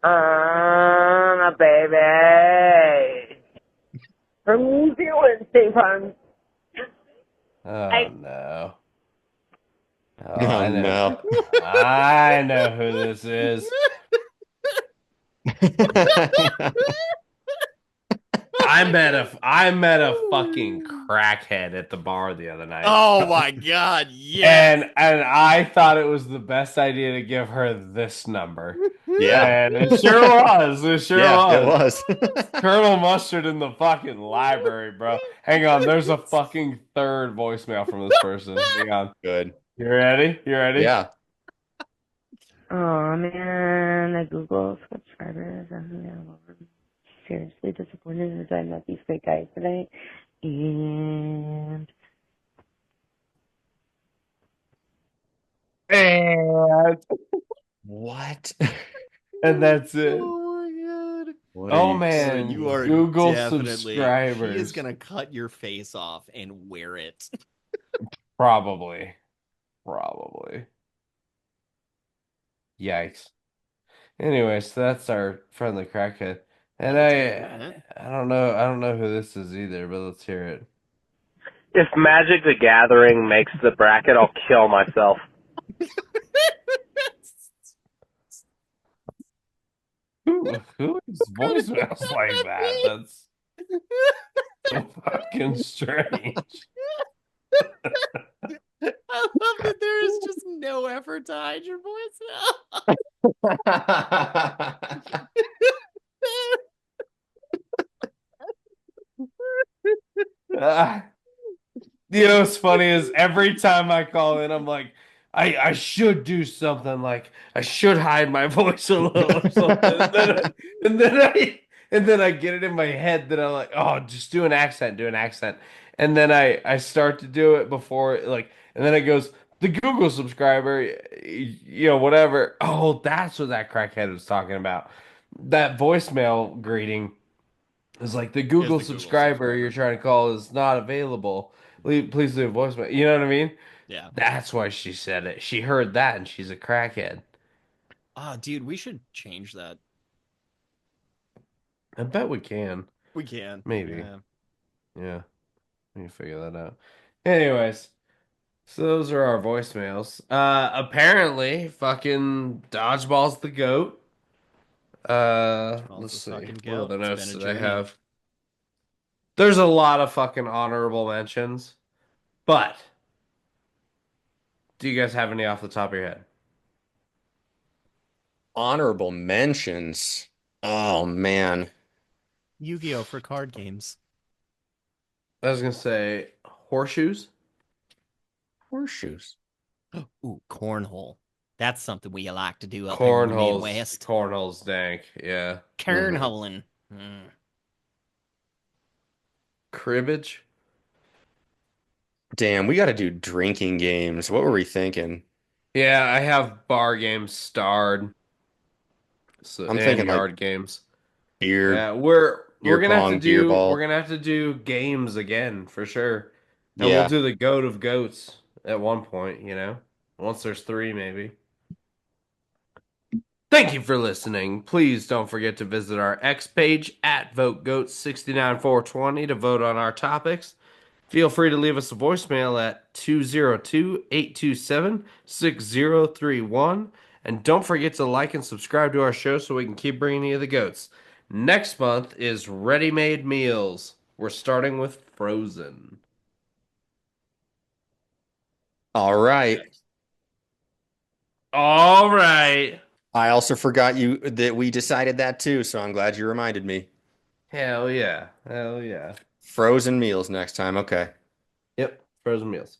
A baby. From New Zealand, State Farm. Oh no. Oh, Oh I know. no. I know who this is. I met a fucking crackhead at the bar the other night. Oh my god, yeah. And I thought it was the best idea to give her this number. Yeah. And it sure was. It sure Yeah, it was. was. Colonel Mustard in the fucking library, bro. Hang on, there's a fucking third voicemail from this person. Hang on. Good. You ready? You ready? Yeah. Oh man, the Google subscribers. I'm seriously disappointed that I met these fake guys today. And And, What? and that's it. Oh my god. What Oh are you man, You are Google definitely subscribers. She is gonna cut your face off and wear it. Probably. Yikes. Anyway, so that's our friendly crackhead. And I'll take that. I don't know who this is either, but let's hear it. If Magic the Gathering makes the bracket, I'll kill myself. Whose voicemails like that? That's so fucking strange. I love that there is just no effort to hide your voice Ah, you know what's funny is every time I call in, I'm like, I should do something like I should hide my voice a little or something. And then I and then I get it in my head that I'm like, oh, just do an accent, do an accent. And then I start to do it before like and then it goes, the Google subscriber, you know, whatever. Oh, that's what that crackhead was talking about. That voicemail greeting is like the is Google the Google subscriber you're subscriber. trying to call is not available. Please leave a voicemail. You know what I mean? Yeah. That's why she said it. She heard that and she's a crackhead. Ah, dude, we should change that. I bet we can. We can. Maybe. Yeah. Yeah. We can figure that out. Anyways, so those are our voicemails. Apparently, fucking Dodgeball's the goat. Ball's Let's the see. fucking What goat. other It's been notes a did I journey. have? There's a lot of fucking honorable mentions, but do you guys have any off the top of your head? Honorable mentions. Oh man. Yu-Gi-Oh for card games. I was gonna say horseshoes. Horseshoes. Ooh, cornhole. That's something we like to do up here in the Cornhole's Midwest. cornhole's dank. Yeah. Mhm. Cornholing. Mm. Cribbage. Damn, we got to do drinking games. What were we thinking? Yeah, I have bar games starred. So I'm and thinking like yard games. beer, Yeah, we're beer gonna have to pong, beer do ball. games again for sure. And we'll Yeah. do the goat of goats at one point, you know. Once there's three, maybe. Thank you for listening. Please don't forget to visit our X page at VoteGoats69420 to vote on our topics. Feel free to leave us a voicemail at 202-827-6031. And don't forget to like and subscribe to our show so we can keep bringing you the goats. Next month is ready-made meals. We're starting with frozen. All right. All right. I also forgot you that we decided that too, so I'm glad you reminded me. Hell yeah. Hell yeah. Frozen meals next time. Okay. Yep, frozen meals.